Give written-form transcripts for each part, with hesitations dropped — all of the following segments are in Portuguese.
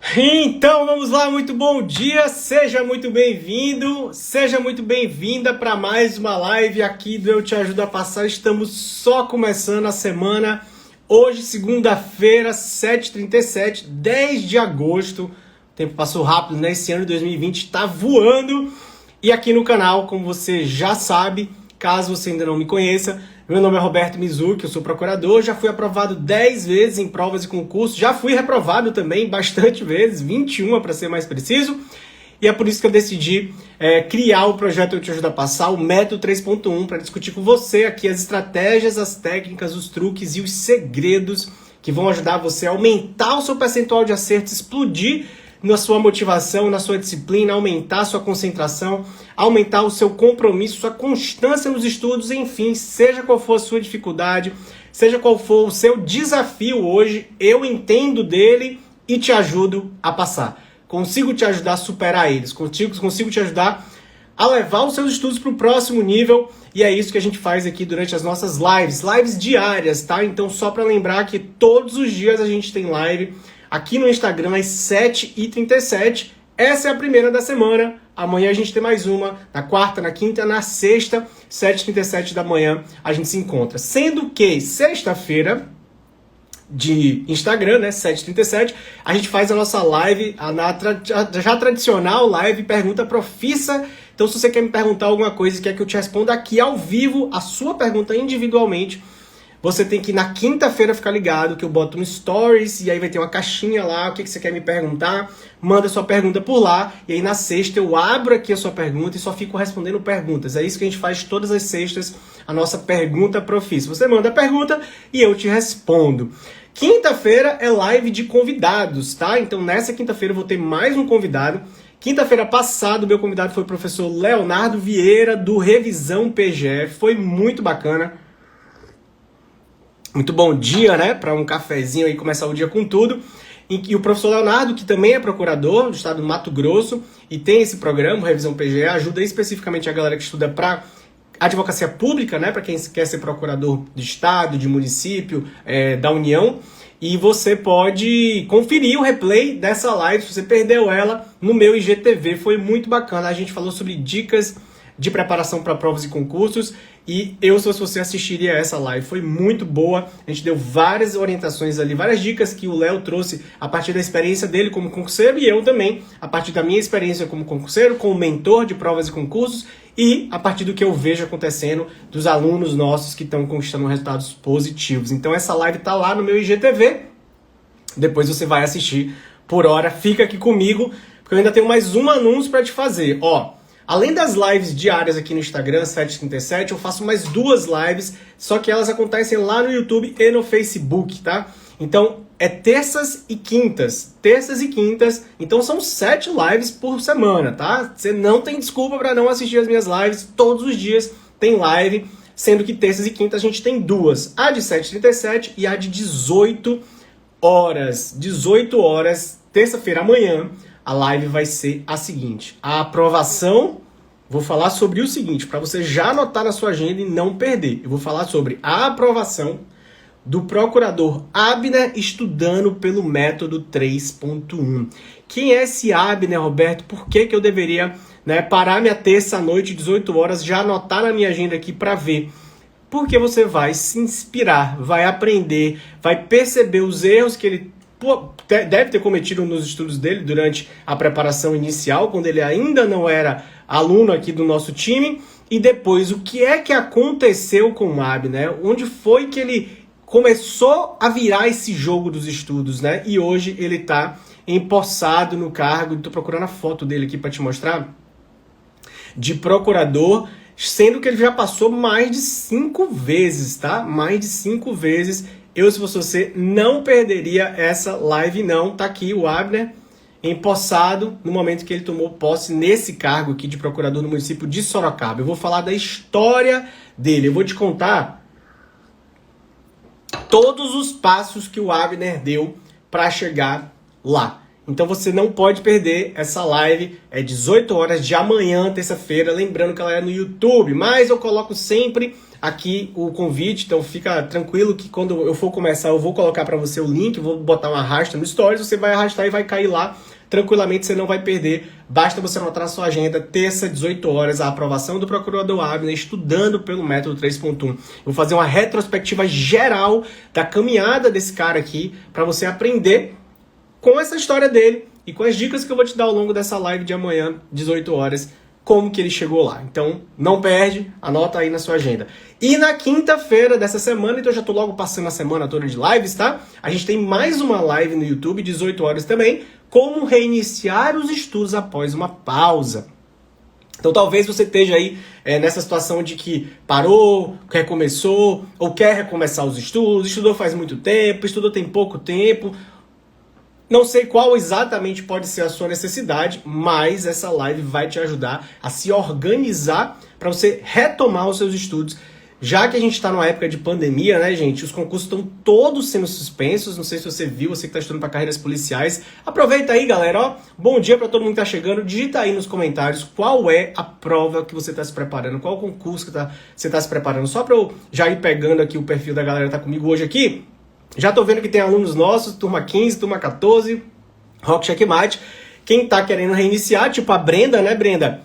Então vamos lá, muito bom dia, seja muito bem-vindo, seja muito bem-vinda para mais uma live aqui do Eu Te Ajudo a Passar. Estamos só começando a semana, hoje segunda-feira, 7h37, 10 de agosto, o tempo passou rápido, né? Esse ano de 2020 está voando. E aqui no canal, como você já sabe, caso você ainda não me conheça, meu nome é Roberto Mizuki, eu sou procurador, já fui aprovado 10 vezes em provas e concursos, já fui reprovado também bastante vezes, 21 para ser mais preciso, e é por isso que eu decidi criar o projeto Eu Te Ajudo a Passar, o Método 3.1, para discutir com você aqui as estratégias, as técnicas, os truques e os segredos que vão ajudar você a aumentar o seu percentual de acerto, explodir na sua motivação, na sua disciplina, aumentar a sua concentração, aumentar o seu compromisso, sua constância nos estudos, enfim, seja qual for a sua dificuldade, seja qual for o seu desafio hoje, eu entendo dele e te ajudo a passar. Consigo te ajudar a superar eles, consigo te ajudar a levar os seus estudos para o próximo nível, e é isso que a gente faz aqui durante as nossas lives diárias, tá? Então só para lembrar que todos os dias a gente tem live aqui no Instagram às 7h37, essa é a primeira da semana, amanhã a gente tem mais uma, na quarta, na quinta, na sexta, 7h37 da manhã a gente se encontra. Sendo que sexta-feira de Instagram, né, 7h37, a gente faz a nossa live, já tradicional live Pergunta Profissa. Então se você quer me perguntar alguma coisa e quer que eu te responda aqui ao vivo, a sua pergunta individualmente, você tem que na quinta-feira ficar ligado, que eu boto no Stories, e aí vai ter uma caixinha lá, o que você quer me perguntar, manda sua pergunta por lá, e aí na sexta eu abro aqui a sua pergunta e só fico respondendo perguntas. É isso que a gente faz todas as sextas, a nossa Pergunta Profissa. Você manda a pergunta e eu te respondo. Quinta-feira é live de convidados, tá? Então nessa quinta-feira eu vou ter mais um convidado. Quinta-feira passada o meu convidado foi o professor Leonardo Vieira, do Revisão PGF, foi muito bacana. Muito bom dia, né? Para um cafezinho aí, começar o dia com tudo. E o professor Leonardo, que também é procurador do estado do Mato Grosso e tem esse programa, Revisão PGE, ajuda especificamente a galera que estuda para advocacia pública, né? Para quem quer ser procurador de estado, de município, da União. E você pode conferir o replay dessa live, se você perdeu ela, no meu IGTV. Foi muito bacana. A gente falou sobre dicas de preparação para provas e concursos, e eu, se fosse você, assistiria essa live. Foi muito boa, a gente deu várias orientações ali, várias dicas que o Léo trouxe a partir da experiência dele como concurseiro, e eu também, a partir da minha experiência como concurseiro, como mentor de provas e concursos, e a partir do que eu vejo acontecendo dos alunos nossos que estão conquistando resultados positivos. Então essa live tá lá no meu IGTV, depois você vai assistir por hora, fica aqui comigo, porque eu ainda tenho mais um anúncio para te fazer, ó. Além das lives diárias aqui no Instagram, 7h37, eu faço mais 2 lives, só que elas acontecem lá no YouTube e no Facebook, tá? Então, é terças e quintas, então são 7 lives por semana, tá? Você não tem desculpa para não assistir as minhas lives, todos os dias tem live, sendo que terças e quintas a gente tem 2, a de 7h37 e a de 18 horas. 18 horas, terça-feira, amanhã. A live vai ser a seguinte, a aprovação, vou falar sobre o seguinte, para você já anotar na sua agenda e não perder. Eu vou falar sobre a aprovação do procurador Abner estudando pelo método 3.1. Quem é esse Abner, Roberto? Por que eu deveria, parar minha terça-noite, 18 horas, já anotar na minha agenda aqui para ver? Porque você vai se inspirar, vai aprender, vai perceber os erros que ele deve ter cometido nos estudos dele durante a preparação inicial, quando ele ainda não era aluno aqui do nosso time, e depois o que é que aconteceu com o Abner, onde foi que ele começou a virar esse jogo dos estudos, né? E hoje ele está empossado no cargo, estou procurando a foto dele aqui para te mostrar, de procurador, sendo que ele já passou mais de 5 vezes, tá? Mais de 5 vezes. Eu, se fosse você, não perderia essa live, não. Tá aqui o Abner empossado no momento que ele tomou posse nesse cargo aqui de procurador no município de Sorocaba. Eu vou falar da história dele. Eu vou te contar todos os passos que o Abner deu para chegar lá. Então você não pode perder essa live, é 18 horas de amanhã, terça-feira, lembrando que ela é no YouTube, mas eu coloco sempre aqui o convite, então fica tranquilo que quando eu for começar eu vou colocar para você o link, vou botar um arrasta no Stories, você vai arrastar e vai cair lá tranquilamente, você não vai perder, basta você anotar na sua agenda, terça, 18 horas, a aprovação do Procurador Abner, estudando pelo método 3.1. Eu vou fazer uma retrospectiva geral da caminhada desse cara aqui, para você aprender com essa história dele e com as dicas que eu vou te dar ao longo dessa live de amanhã, 18 horas, como que ele chegou lá. Então, não perde, anota aí na sua agenda. E na quinta-feira dessa semana, então eu já tô logo passando a semana toda de lives, tá? A gente tem mais uma live no YouTube, 18 horas também, como reiniciar os estudos após uma pausa. Então talvez você esteja aí nessa situação de que parou, recomeçou, ou quer recomeçar os estudos, estudou faz muito tempo, estudou tem pouco tempo. Não sei qual exatamente pode ser a sua necessidade, mas essa live vai te ajudar a se organizar para você retomar os seus estudos. Já que a gente está numa época de pandemia, né, gente? Os concursos estão todos sendo suspensos. Não sei se você viu, você que está estudando para carreiras policiais. Aproveita aí, galera. Ó, bom dia para todo mundo que está chegando. Digita aí nos comentários qual é a prova que você está se preparando, qual o concurso que você está se preparando. Só para eu já ir pegando aqui o perfil da galera que está comigo hoje aqui. Já tô vendo que tem alunos nossos, turma 15, turma 14, Rock Checkmate. Quem tá querendo reiniciar, tipo a Brenda, né, Brenda?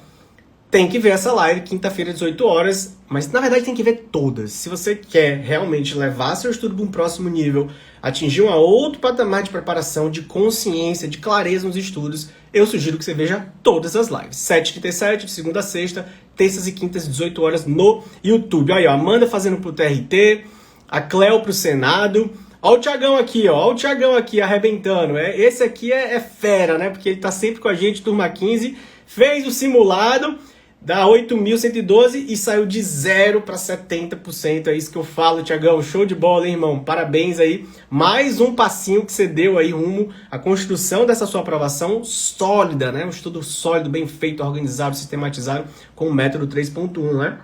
Tem que ver essa live, quinta-feira, 18 horas. Mas, na verdade, tem que ver todas. Se você quer realmente levar seu estudo para um próximo nível, atingir um outro patamar de preparação, de consciência, de clareza nos estudos, eu sugiro que você veja todas as lives. 7h37, de segunda a sexta, terças e quintas, 18 horas no YouTube. Aí, ó, Amanda fazendo pro TRT, a Cleo pro Senado. Ó o Thiagão aqui, ó. Ó o Thiagão aqui arrebentando. Esse aqui é fera, né? Porque ele tá sempre com a gente, turma 15. Fez o simulado da 8.112 e saiu de 0 para 70%. É isso que eu falo, Thiagão. Show de bola, hein, irmão? Parabéns aí. Mais um passinho que você deu aí rumo à construção dessa sua aprovação sólida, né? Um estudo sólido, bem feito, organizado, sistematizado com o método 3.1, né?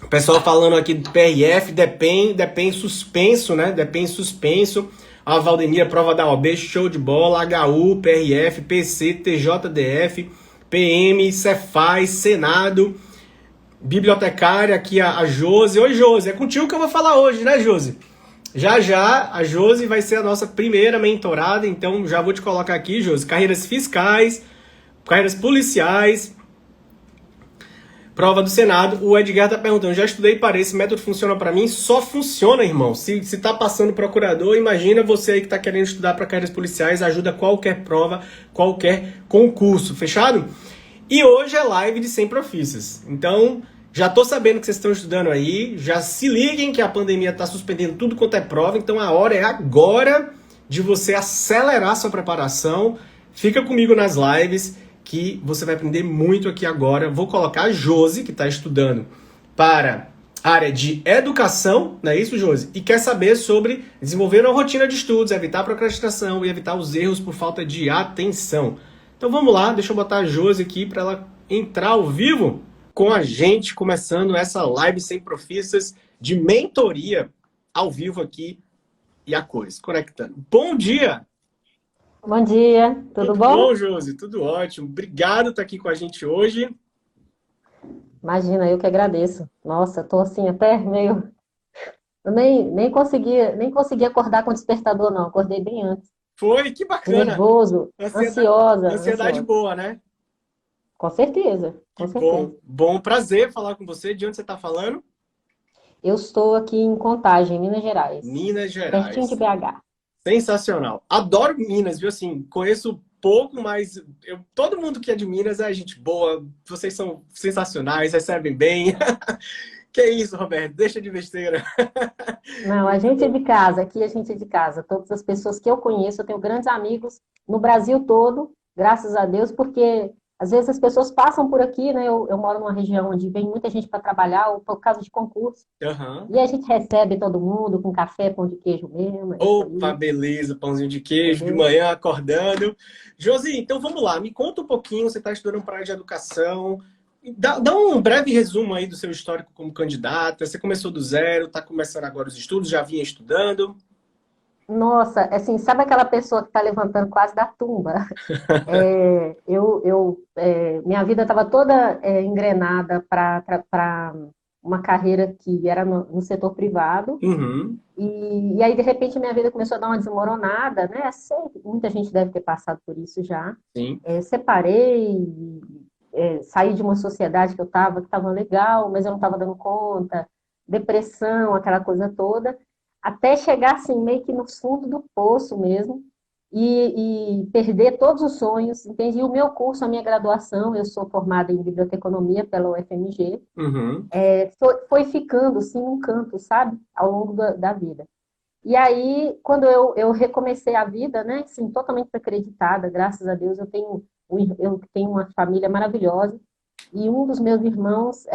O pessoal falando aqui do PRF, DEPEN suspenso, né? DEPEN suspenso. A Valdemira, prova da OAB, show de bola. HU, PRF, PC, TJDF, PM, Cefaz, Senado, bibliotecária, aqui a Josi. Oi, Josi, é contigo que eu vou falar hoje, né, Josi? Já já, a Josi vai ser a nossa primeira mentorada, então já vou te colocar aqui, Josi. Carreiras fiscais, carreiras policiais, prova do Senado. O Edgar tá perguntando, já estudei para esse método funciona para mim? Só funciona, irmão. Se tá passando procurador, imagina você aí que tá querendo estudar para carreiras policiais, ajuda qualquer prova, qualquer concurso, fechado? E hoje é live de 100 profissas. Então, já tô sabendo que vocês estão estudando aí, já se liguem que a pandemia tá suspendendo tudo quanto é prova, então a hora é agora de você acelerar sua preparação. Fica comigo nas lives, que você vai aprender muito aqui agora. Vou colocar a Josi, que está estudando para a área de educação, não é isso, Josi? E quer saber sobre desenvolver uma rotina de estudos, evitar a procrastinação e evitar os erros por falta de atenção. Então vamos lá, deixa eu botar a Josi aqui para ela entrar ao vivo com a gente, começando essa live sem profissas de mentoria ao vivo aqui e a coisa, conectando. Bom dia! Bom dia, tudo bom? Bom, Josi, tudo ótimo. Obrigado por estar aqui com a gente hoje. Imagina, eu que agradeço. Nossa, tô assim até meio. Eu nem consegui acordar com o despertador, não. Acordei bem antes. Foi, que Tô bacana. nervoso, Ansiedade ansiosa. boa, né? Com certeza, Que com certeza. bom. Bom, prazer falar com você. De onde você está falando? Eu estou aqui em Contagem, Minas Gerais, Minas pertinho de Gerais. BH. Sensacional. Adoro Minas, viu? Assim, conheço pouco, mas todo mundo que é de Minas é gente boa. Vocês são sensacionais, recebem bem. Que isso, Roberto? Deixa de besteira. Não, a Muito gente é bom. de casa, aqui a gente é de casa. Todas as pessoas que eu conheço, eu tenho grandes amigos no Brasil todo, graças a Deus, porque às vezes as pessoas passam por aqui, né? Eu moro numa região onde vem muita gente para trabalhar, ou por causa de concurso. Aham. E a gente recebe todo mundo com café, pão de queijo mesmo, é isso Opa, aí, beleza, pãozinho de queijo de entendeu? manhã acordando. Josi, então vamos lá, me conta um pouquinho, você está estudando para a área de educação. Dá um breve resumo aí do seu histórico como candidata. Você começou do zero, está começando agora os estudos, já vinha estudando. Nossa, assim, sabe aquela pessoa que está levantando quase da tumba? Minha vida estava toda engrenada para uma carreira que era no setor privado. Uhum, E aí, de repente, minha vida começou a dar uma desmoronada, né? Sei, que muita gente deve ter passado por isso já. sim. Separei, saí de uma sociedade que estava legal, mas eu não estava dando conta, depressão, aquela coisa toda, até chegar assim, meio que no fundo do poço mesmo, e perder todos os sonhos, entende? E o meu curso, a minha graduação, eu sou formada em biblioteconomia pela UFMG, Uhum. foi ficando assim num canto, sabe? Ao longo da vida. E aí, quando eu recomecei a vida, né, assim, totalmente acreditada, graças a Deus, eu tenho uma família maravilhosa, e um dos meus irmãos,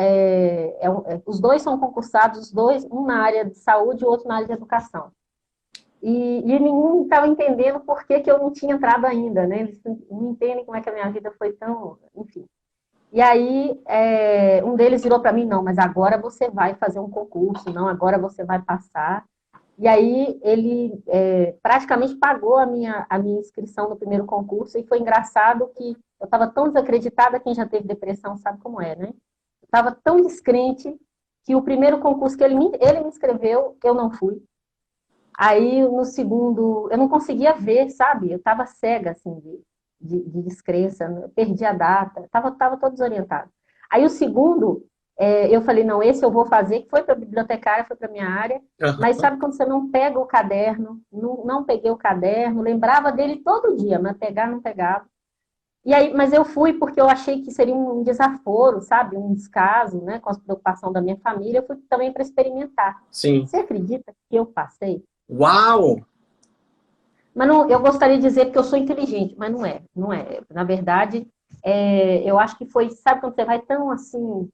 os dois são concursados, os dois, um na área de saúde e o outro na área de educação. E ninguém estava entendendo por que eu não tinha entrado ainda, né? Eles não entendem como é que a minha vida foi tão, enfim. E aí, um deles virou para mim, não, mas agora você vai fazer um concurso, não, agora você vai passar. E aí ele praticamente pagou a minha inscrição no primeiro concurso, e foi engraçado que eu estava tão desacreditada, quem já teve depressão sabe como é, né? Eu estava tão descrente que o primeiro concurso que ele me inscreveu, eu não fui. Aí no segundo, eu não conseguia ver, sabe? Eu estava cega, assim, de descrença, eu perdi a data, estava todo desorientado. Aí o segundo, eu falei, não, esse eu vou fazer, que foi para a bibliotecária, foi para a minha área, mas Aham. sabe quando você não pega o caderno, não peguei o caderno, lembrava dele todo dia, mas pegar não pegava. E aí, mas eu fui porque eu achei que seria um desaforo, sabe? Um descaso, né? Com a preocupação da minha família, eu fui também para experimentar. Sim. Você acredita que eu passei? Uau! Mas não, eu gostaria de dizer porque eu sou inteligente, mas não é, não é. Na verdade, eu acho que foi, sabe quando você vai tão assim,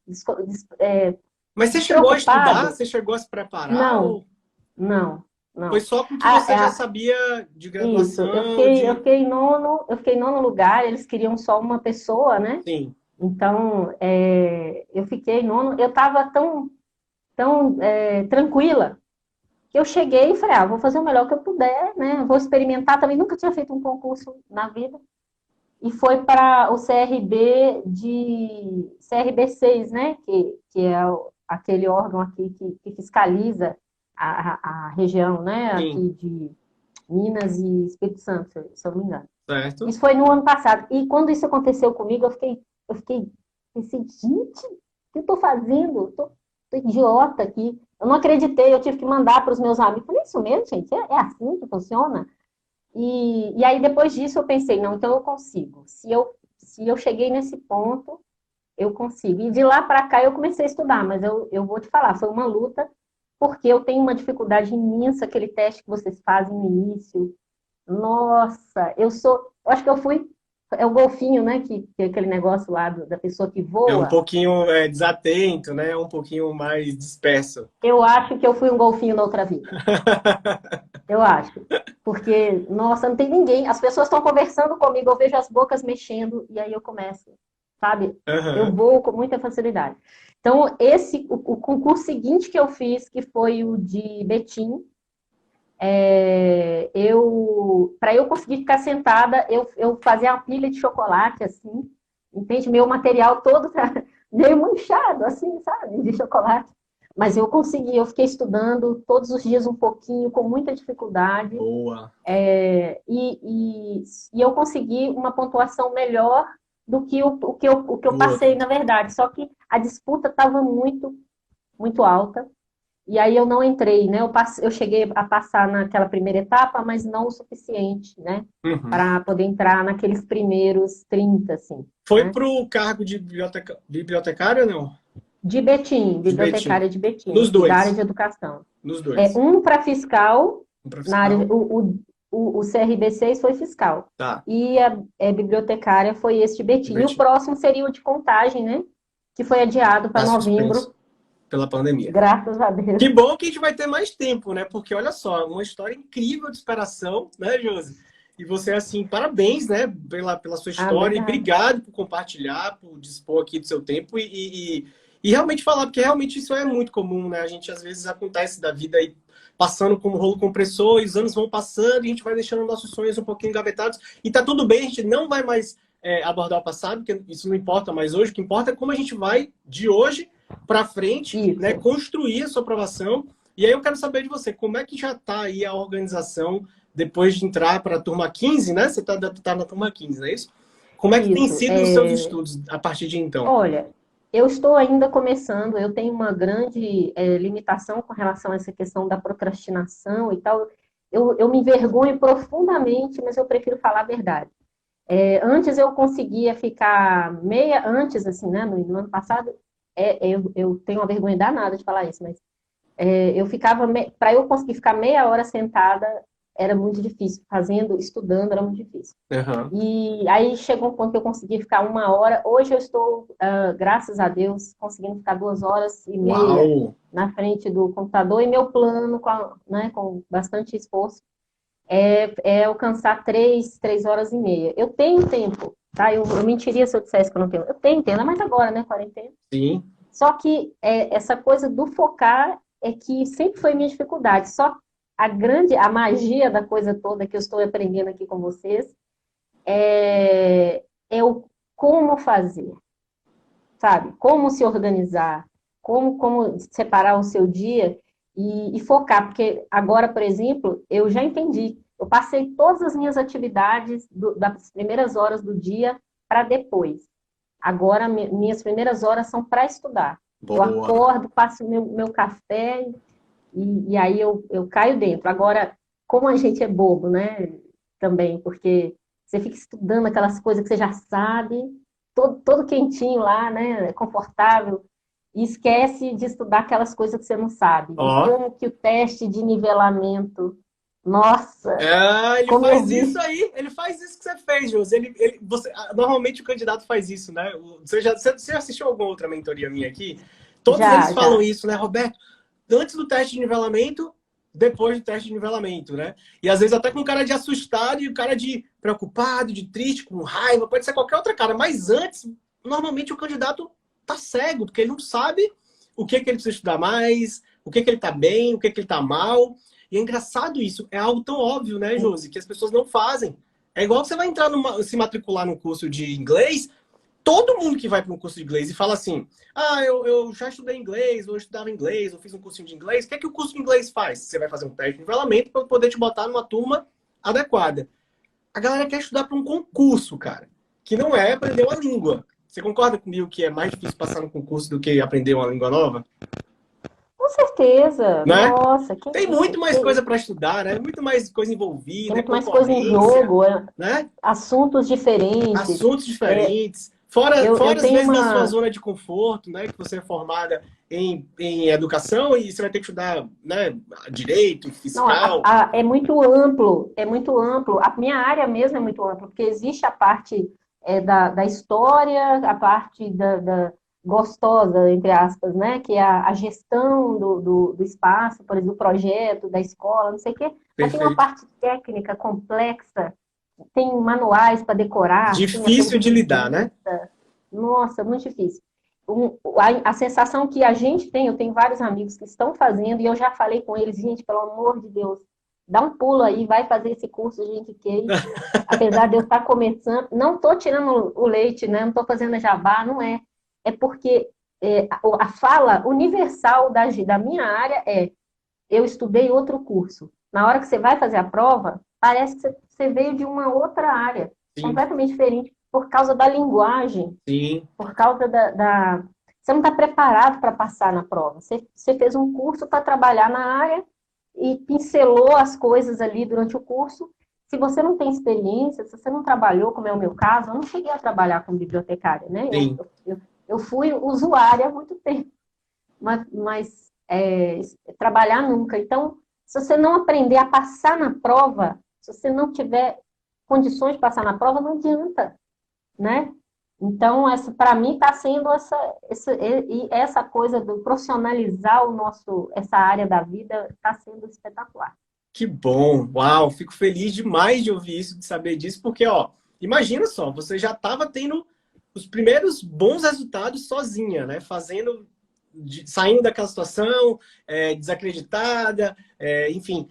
Mas você chegou a estudar? despreocupado? Você chegou a se preparar? Não, Ou não, foi não. só com o que Ah, você já sabia de isso, graduação, de... eu fiquei em nono lugar, eles queriam só uma pessoa, né? Sim. Então, eu fiquei em nono, eu estava tão tranquila, que eu cheguei e falei, vou fazer o melhor que eu puder, né? Vou experimentar, também nunca tinha feito um concurso na vida. E foi para o CRB6, né? Que é aquele órgão aqui que fiscaliza a região, né? Sim, Aqui de Minas e Espírito Santo, se eu não me engano. certo. Isso foi no ano passado. E quando isso aconteceu comigo, pensei, gente, o que eu estou fazendo? Tô idiota aqui. Eu não acreditei, eu tive que mandar para os meus amigos. Falei, isso mesmo, gente? É assim que funciona? E aí, depois disso, eu pensei, não, então eu consigo. Se eu cheguei nesse ponto, eu consigo. E de lá para cá, eu comecei a estudar, mas eu vou te falar, foi uma luta, porque eu tenho uma dificuldade imensa, aquele teste que vocês fazem no início. Nossa, eu acho que eu fui, é o golfinho, né, que é aquele negócio lá da pessoa que É um voa. pouquinho desatento, né? Um pouquinho mais disperso. Eu acho que eu fui um golfinho na outra vida. Eu acho. Porque, nossa, não tem ninguém. As pessoas estão conversando comigo, eu vejo as bocas mexendo e aí eu começo, sabe? Eu Aham. vou com muita facilidade. Então, o concurso seguinte que eu fiz, que foi o de Betim, para eu conseguir ficar sentada, eu fazia uma pilha de chocolate, assim, entende? Meu material todo tá meio manchado, assim, sabe? De chocolate. Mas eu consegui, eu fiquei estudando todos os dias um pouquinho, com muita dificuldade, Boa. e eu consegui uma pontuação melhor do que o que eu Do outro. passei, na verdade. Só que a disputa estava muito, muito alta. E aí eu não entrei, né? Eu cheguei a passar naquela primeira etapa, mas não o suficiente, né? Uhum. Para poder entrar naqueles primeiros 30, assim, Foi né? pro cargo de bibliotecário ou não? De Betim, De Betim. bibliotecária de Betim, Nos aqui da área dois. de educação. Nos dois. Um para fiscal, Um para na área, fiscal. o CRB6 foi fiscal. Tá. E a bibliotecária foi esse de De Betim. E o Betim. próximo seria o de Contagem, né? Que foi adiado para Tá suspenso novembro, pela pandemia. graças a Deus. Que bom que a gente vai ter mais tempo, né? Porque olha só, uma história incrível de superação, né, Josi? E você, assim, parabéns, né, pela sua história e Obrigada. obrigado por compartilhar, por dispor aqui do seu tempo e realmente falar, porque realmente isso é muito comum, né? A gente às vezes acontece da vida e passando como rolo compressor, e os anos vão passando, e a gente vai deixando nossos sonhos um pouquinho engavetados, e tá tudo bem, a gente não vai mais abordar o passado, porque isso não importa mais hoje, o que importa é como a gente vai, de hoje para frente, né, Isso. construir a sua aprovação. E aí eu quero saber de você, como é que já tá aí a organização depois de entrar para a turma 15, né? Você tá na turma 15, não é isso? Como é que tem Isso. sido os seus estudos a partir de então? Olha, eu estou ainda começando, eu tenho uma grande limitação com relação a essa questão da procrastinação e tal. Eu me envergonho profundamente, mas eu prefiro falar a verdade. Antes eu conseguia ficar antes, assim, né, no ano passado, eu tenho uma vergonha danada de falar isso, mas eu ficava, para eu conseguir ficar meia hora sentada, era muito difícil, estudando, era muito difícil. Uhum. E aí chegou um ponto que eu consegui ficar uma hora. Hoje eu estou, graças a Deus, conseguindo ficar 2 horas e meia Uau! na frente do computador. E meu plano, com bastante esforço, é alcançar 3 horas e meia. Eu tenho tempo, tá? Eu mentiria se eu dissesse que eu não tenho. Eu tenho tempo, mas agora, né? Quarentena. Sim. Só que essa coisa do focar é que sempre foi minha dificuldade. Só a magia da coisa toda que eu estou aprendendo aqui com vocês é o como fazer, sabe? Como se organizar, como separar o seu dia e focar. Porque agora, por exemplo, eu já entendi. Eu passei todas as minhas atividades das primeiras horas do dia para depois. Agora, minhas primeiras horas são para estudar. Eu Boa. acordo, passo meu café e aí eu caio dentro. Agora, como a gente é bobo, né? Também, porque você fica estudando aquelas coisas que você já sabe, todo quentinho lá, né? Confortável, e esquece de estudar aquelas coisas que você não sabe. E Ó. como que o teste de nivelamento, nossa, Ele como eu faz isso vi, aí, ele faz isso que você fez, Josi. Normalmente o candidato faz isso, né? Você já assistiu alguma outra mentoria minha aqui? Todos eles já, falam já. isso, né, Roberto? Antes do teste de nivelamento, depois do teste de nivelamento, né? E às vezes até com cara de assustado e o cara de preocupado, de triste, com raiva, pode ser qualquer outra cara. Mas antes, normalmente o candidato tá cego, porque ele não sabe o que ele precisa estudar mais, o que ele tá bem, o que ele tá mal. E é engraçado isso, é algo tão óbvio, né, Josi, que as pessoas não fazem. É igual que você vai se matricular num curso de inglês, todo mundo que vai para um curso de inglês e fala assim, eu já estudei inglês, ou eu estudava inglês, ou fiz um cursinho de inglês, o que é que o curso de inglês faz? Você vai fazer um teste de nivelamento para poder te botar numa turma adequada. A galera quer estudar para um concurso, cara, que não é aprender uma língua. Você concorda comigo que é mais difícil passar no concurso do que aprender uma língua nova? Com certeza, Né? nossa, Tem muito mais coisa para estudar, né? Muito mais coisa tem envolvida, é muito mais coisa em concorrência, jogo, né? assuntos diferentes. Assuntos diferentes. Eu Fora às tenho vezes da sua uma. zona de conforto, né? Que você é formada em educação e você vai ter que estudar, né? Direito, Não, fiscal. é muito amplo, é muito amplo. A minha área mesmo é muito ampla, porque existe a parte da história, a parte da gostosa, entre aspas, né? Que é a gestão do espaço, por exemplo, do projeto, da escola, não sei o quê. Mas tem uma Perfeito. parte técnica complexa, tem manuais para decorar, tem aquele Difícil de lidar, né? nossa, muito difícil. A sensação que a gente tem, eu tenho vários amigos que estão fazendo, e eu já falei com eles, gente, pelo amor de Deus, dá um pulo aí, vai fazer esse curso, gente, que apesar de eu estar começando, não estou tirando o leite, né? Não estou fazendo jabá, não é. É porque a fala universal da minha área eu estudei outro curso. Na hora que você vai fazer a prova, parece que você veio de uma outra área, Sim, completamente diferente, por causa da linguagem, sim. por causa Você não está preparado para passar na prova. Você fez um curso para trabalhar na área e pincelou as coisas ali durante o curso. Se você não tem experiência, se você não trabalhou, como é o meu caso, eu não cheguei a trabalhar como bibliotecária, né? Sim. Eu fui usuária há muito tempo, mas trabalhar nunca. Então, se você não aprender a passar na prova, se você não tiver condições de passar na prova, não adianta, né? Então, para mim, está sendo essa coisa do profissionalizar essa área da vida, está sendo espetacular. Que bom. Uau, fico feliz demais de ouvir isso, de saber disso, porque, ó, imagina só, você já estava tendo os primeiros bons resultados sozinha, né? Fazendo saindo daquela situação, desacreditada, enfim.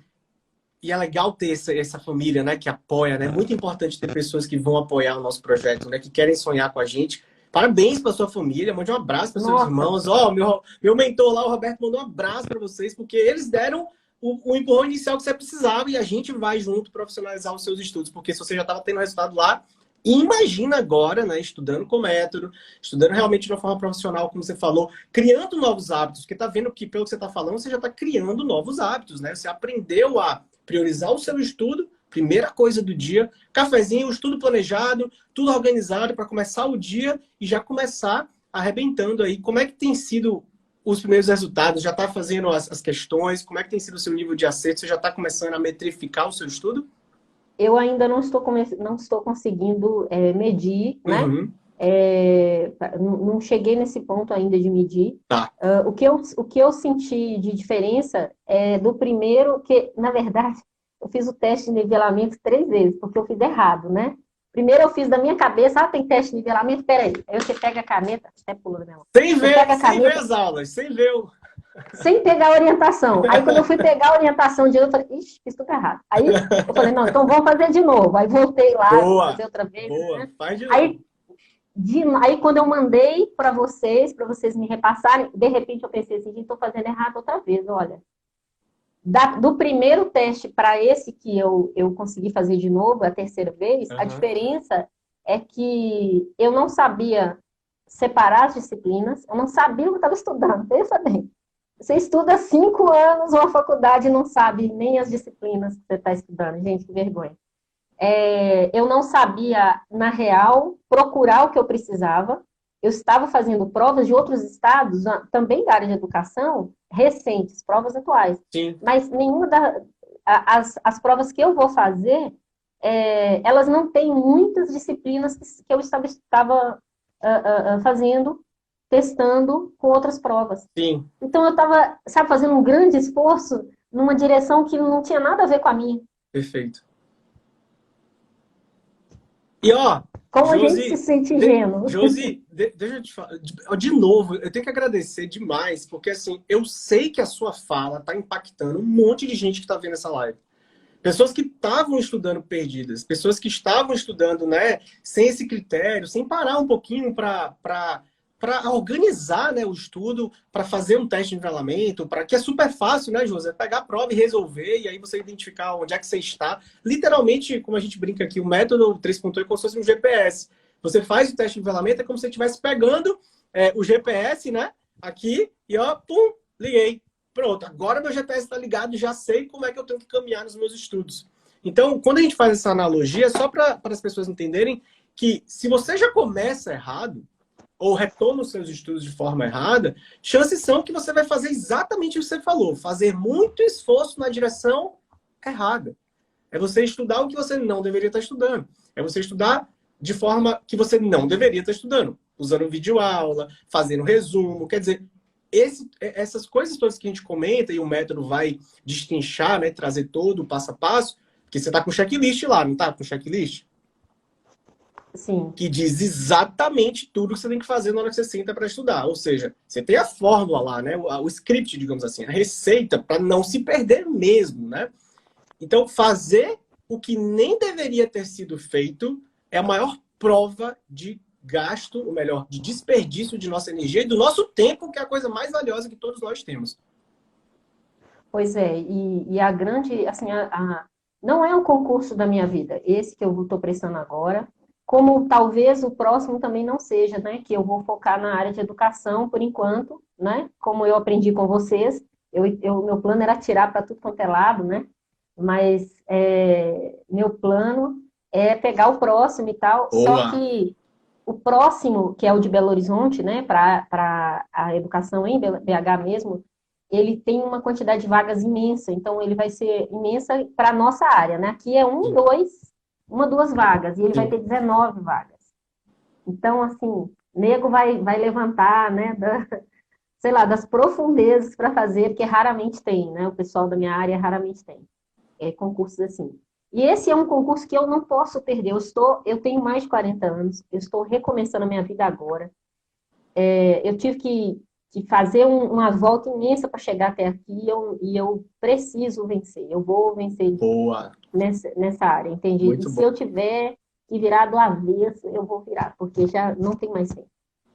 E é legal ter essa família, né, que apoia, né? É muito importante ter pessoas que vão apoiar o nosso projeto, né, que querem sonhar com a gente. Parabéns para sua família, mande um abraço para seus Nossa, irmãos. Ó, meu mentor lá, o Roberto, mandou um abraço para vocês, porque eles deram o empurrão inicial que você precisava e a gente vai junto profissionalizar os seus estudos, porque se você já estava tendo resultado lá, imagina agora, né, estudando com método, estudando realmente de uma forma profissional, como você falou, criando novos hábitos, porque tá vendo que, pelo que você está falando, você já está criando novos hábitos, né? Você aprendeu a priorizar o seu estudo, primeira coisa do dia, cafezinho, estudo planejado, tudo organizado para começar o dia e já começar arrebentando aí. Como é que tem sido os primeiros resultados? Já está fazendo as questões? Como é que tem sido o seu nível de acerto? Você já está começando a metrificar o seu estudo? eu ainda não estou conseguindo medir, né? Uhum. Não cheguei nesse ponto ainda de medir. Tá. O que eu senti de diferença é do primeiro, que, na verdade, eu fiz o teste de nivelamento 3 vezes, porque eu fiz errado, né? Primeiro eu fiz da minha cabeça, tem teste de nivelamento, peraí. Aí você pega a caneta, até pulou da minha mão. Sem Você ver, pega a sem ver caneta, as aulas, sem ver o... sem pegar a orientação. Aí quando eu fui pegar a orientação de novo, eu falei, ixi, fiz tudo errado. Aí eu falei, não, então vamos fazer de novo. Aí voltei lá, vou Boa, fazer outra vez, boa, né? faz de novo. Aí Aí, quando eu mandei para vocês me repassarem, de repente eu pensei assim, estou fazendo errado outra vez, olha. Do primeiro teste para esse que eu consegui fazer de novo, a terceira vez, a Uhum. diferença é que eu não sabia separar as disciplinas, eu não sabia o que eu estava estudando, pensa bem. Você estuda 5 anos uma faculdade e não sabe nem as disciplinas que você está estudando. Gente, que vergonha. Eu não sabia, na real, procurar o que eu precisava. Eu estava fazendo provas de outros estados, também da área de educação, recentes, provas atuais. Sim, Mas as provas que eu vou fazer, elas não têm muitas disciplinas que eu estava fazendo, testando com outras provas. sim, Então eu estava, sabe, fazendo um grande esforço numa direção que não tinha nada a ver com a minha. perfeito. E ó, Como a gente se Josi, sente ingênuo. deixa eu te falar, de novo, eu tenho que agradecer demais, porque assim, eu sei que a sua fala tá impactando um monte de gente que tá vendo essa live. Pessoas que estavam estudando perdidas, pessoas que estavam estudando, né, sem esse critério, sem parar um pouquinho para organizar, né, o estudo, para fazer um teste de nivelamento, para que é super fácil, né, José? Pegar a prova e resolver, e aí você identificar onde é que você está. Literalmente, como a gente brinca aqui, o método 3.8 é como se fosse um GPS. Você faz o teste de nivelamento, é como se você estivesse pegando o GPS, né, aqui, e ó, pum, liguei. Pronto, agora meu GPS está ligado, já sei como é que eu tenho que caminhar nos meus estudos. Então, quando a gente faz essa analogia, é só para as pessoas entenderem que se você já começa errado, ou retoma os seus estudos de forma errada, chances são que você vai fazer exatamente o que você falou, fazer muito esforço na direção errada. É você estudar o que você não deveria estar estudando. É você estudar de forma que você não deveria estar estudando. Usando videoaula, fazendo resumo. Quer dizer, essas coisas todas que a gente comenta e o método vai destrinchar, né, trazer todo o passo a passo, porque você está com checklist lá, não está com checklist? Sim. Que diz exatamente tudo que você tem que fazer na hora que você senta para estudar. Ou seja, você tem a fórmula lá, né? O script, digamos assim, a receita para não se perder mesmo, né? Então, fazer o que nem deveria ter sido feito é a maior prova de gasto, ou melhor, de desperdício de nossa energia e do nosso tempo, que é a coisa mais valiosa que todos nós temos. Pois é, e a grande, assim, não é o concurso da minha vida, esse que eu estou prestando agora, como talvez o próximo também não seja, né? Que eu vou focar na área de educação por enquanto, né? Como eu aprendi com vocês, meu plano era tirar para tudo quanto é lado, né? Mas meu plano é pegar o próximo e tal, só Boa! que o próximo, que é o de Belo Horizonte, né, para a educação em BH mesmo, ele tem uma quantidade de vagas imensa, então ele vai ser imensa para a nossa área, né? Aqui é Sim, uma, duas vagas, e ele vai sim. ter 19 vagas. Então, assim, nego vai levantar, né, sei lá, das profundezas para fazer, porque raramente tem, né? O pessoal da minha área raramente tem concursos assim. E esse é um concurso que eu não posso perder. Eu tenho mais de 40 anos, eu estou recomeçando a minha vida agora. Eu tive que de fazer uma volta imensa para chegar até aqui e eu preciso vencer. Eu vou vencer Boa. nessa área, entendi. E Muito se bom. eu tiver que virar do avesso, eu vou virar, porque já não tem mais tempo.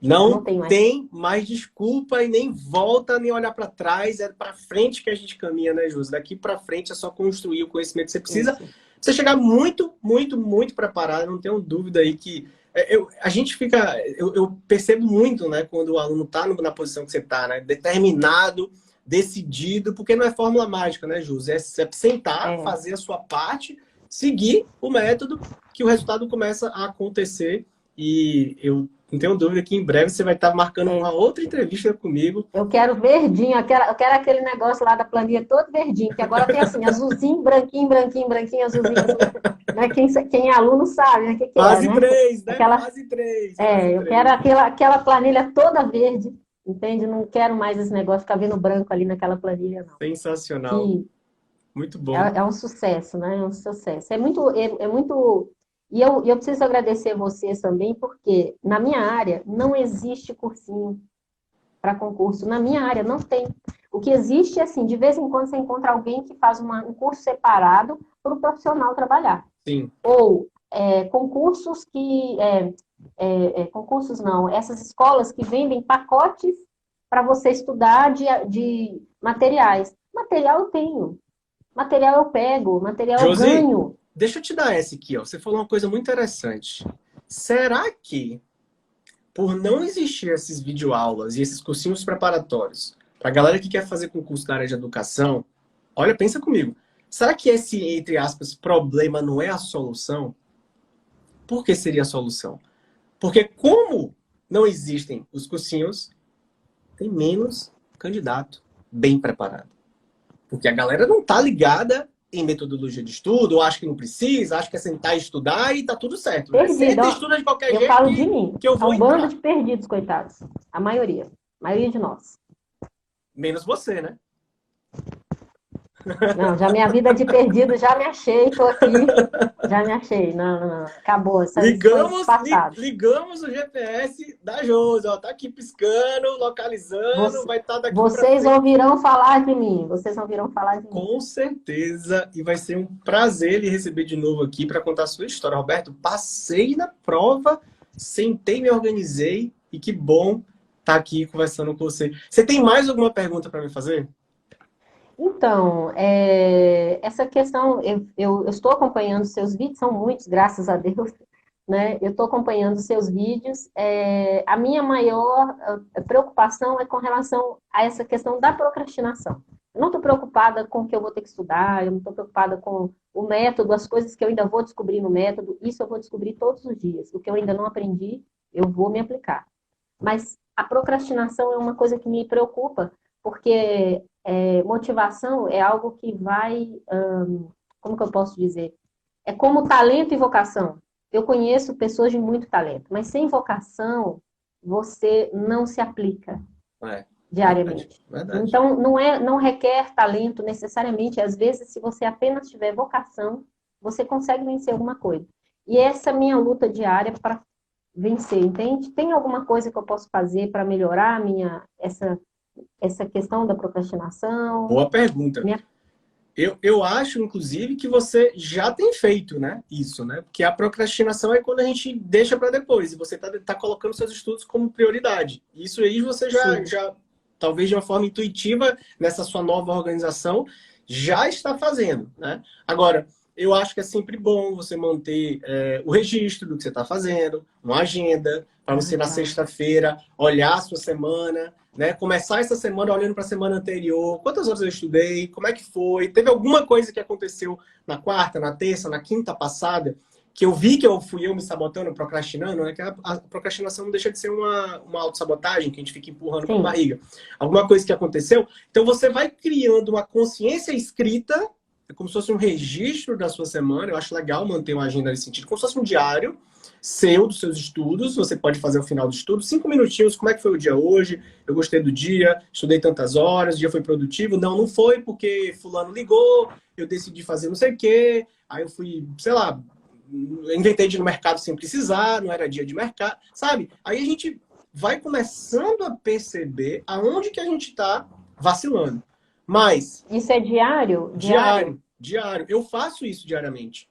Não Não tem mais tempo. tem mais desculpa e nem volta, nem olhar para trás. É para frente que a gente caminha, né, Josi? Daqui para frente é só construir o conhecimento que você precisa. Isso. Você chegar muito, muito, muito preparado. Não tenho dúvida aí que a gente fica. Eu percebo muito, né, quando o aluno está na posição que você está, né, determinado, decidido, porque não é fórmula mágica, né, Josi? É sentar, fazer a sua parte, seguir o método, que o resultado começa a acontecer. E eu não tenho dúvida que em breve você vai estar marcando uma outra entrevista comigo. Eu quero verdinho, eu quero aquele negócio lá da planilha todo verdinho, que agora tem assim, azulzinho, branquinho, branquinho, branquinho, azulzinho, azulzinho. Né? Quem é aluno sabe, né? O que é, Fase né? 3, né? Aquela, Fase 3. eu quero aquela planilha toda verde, entende? Não quero mais esse negócio de ficar vendo branco ali naquela planilha, não. Sensacional. Que Muito bom. é um sucesso, né? É um sucesso. É muito. E eu preciso agradecer vocês também, porque na minha área não existe cursinho para concurso. Na minha área não tem. O que existe é assim, de vez em quando você encontra alguém que faz um curso separado para o profissional trabalhar. Sim. Ou concursos que. Concursos não, essas escolas que vendem pacotes para você estudar de materiais. Material eu tenho. Material eu pego, material eu Josi, ganho. deixa eu te dar essa aqui, ó. Você falou uma coisa muito interessante. Será que, por não existir esses videoaulas e esses cursinhos preparatórios, para a galera que quer fazer concurso na área de educação, olha, pensa comigo. Será que esse, entre aspas, problema não é a solução? Por que seria a solução? Porque como não existem os cursinhos, tem menos candidato bem preparado. Porque a galera não tá ligada em metodologia de estudo, ou acha que não precisa, acha que é sentar e estudar e tá tudo certo. Né? Senta e estuda de qualquer Eu jeito falo de mim. que eu É vou um bando entrar. de perdidos, coitados. A maioria. A maioria de nós. Menos você, né? Não, já minha vida de perdido, já me achei, tô aqui. Já me achei. Não. Acabou. Isso foi passado. Ligamos o GPS da Josi, ó, tá aqui piscando, localizando, vai estar daqui para Vocês frente. ouvirão falar de mim. Vocês ouvirão falar de mim. Com certeza, e vai ser um prazer lhe receber de novo aqui para contar a sua história. Roberto, passei na prova, sentei, me organizei e que bom estar aqui conversando com você. Você tem mais alguma pergunta para me fazer? Então, essa questão, eu estou acompanhando seus vídeos, são muitos, graças a Deus, né? Eu estou acompanhando seus vídeos. A minha maior preocupação é com relação a essa questão da procrastinação. Eu não estou preocupada com o que eu vou ter que estudar, eu não estou preocupada com o método, as coisas que eu ainda vou descobrir no método, isso eu vou descobrir todos os dias. O que eu ainda não aprendi, eu vou me aplicar. Mas a procrastinação é uma coisa que me preocupa, porque motivação é algo que vai, como que eu posso dizer? É como talento e vocação. Eu conheço pessoas de muito talento, mas sem vocação você não se aplica diariamente. Verdade. Então não requer talento necessariamente. Às vezes, se você apenas tiver vocação, você consegue vencer alguma coisa. E essa é a minha luta diária para vencer, entende? Tem alguma coisa que eu posso fazer para melhorar essa questão da procrastinação? Boa pergunta. Eu acho, inclusive, que você já tem feito, né? Isso, né? Porque a procrastinação é quando a gente deixa para depois e você tá colocando seus estudos como prioridade. Isso aí você já, talvez de uma forma intuitiva, nessa sua nova organização, já está fazendo, né? Agora, eu acho que é sempre bom você manter o registro do que você está fazendo, uma agenda, para você na sexta-feira olhar a sua semana, né? Começar essa semana olhando para a semana anterior, quantas horas eu estudei, como é que foi, teve alguma coisa que aconteceu na quarta, na terça, na quinta passada, que eu vi que fui eu me sabotando, procrastinando, né? Que a procrastinação não deixa de ser uma autossabotagem, que a gente fica empurrando com a barriga. Alguma coisa que aconteceu, então você vai criando uma consciência escrita, é como se fosse um registro da sua semana. Eu acho legal manter uma agenda nesse sentido, como se fosse um diário seu, dos seus estudos. Você pode fazer ao final do estudo, 5 minutinhos, como é que foi o dia hoje? Eu gostei do dia, estudei tantas horas, o dia foi produtivo? Não foi porque fulano ligou, eu decidi fazer não sei o quê, aí eu fui, sei lá, inventei de ir no mercado sem precisar, não era dia de mercado, sabe? Aí a gente vai começando a perceber aonde que a gente está vacilando. Mas... Isso é diário? Diário. Eu faço isso diariamente.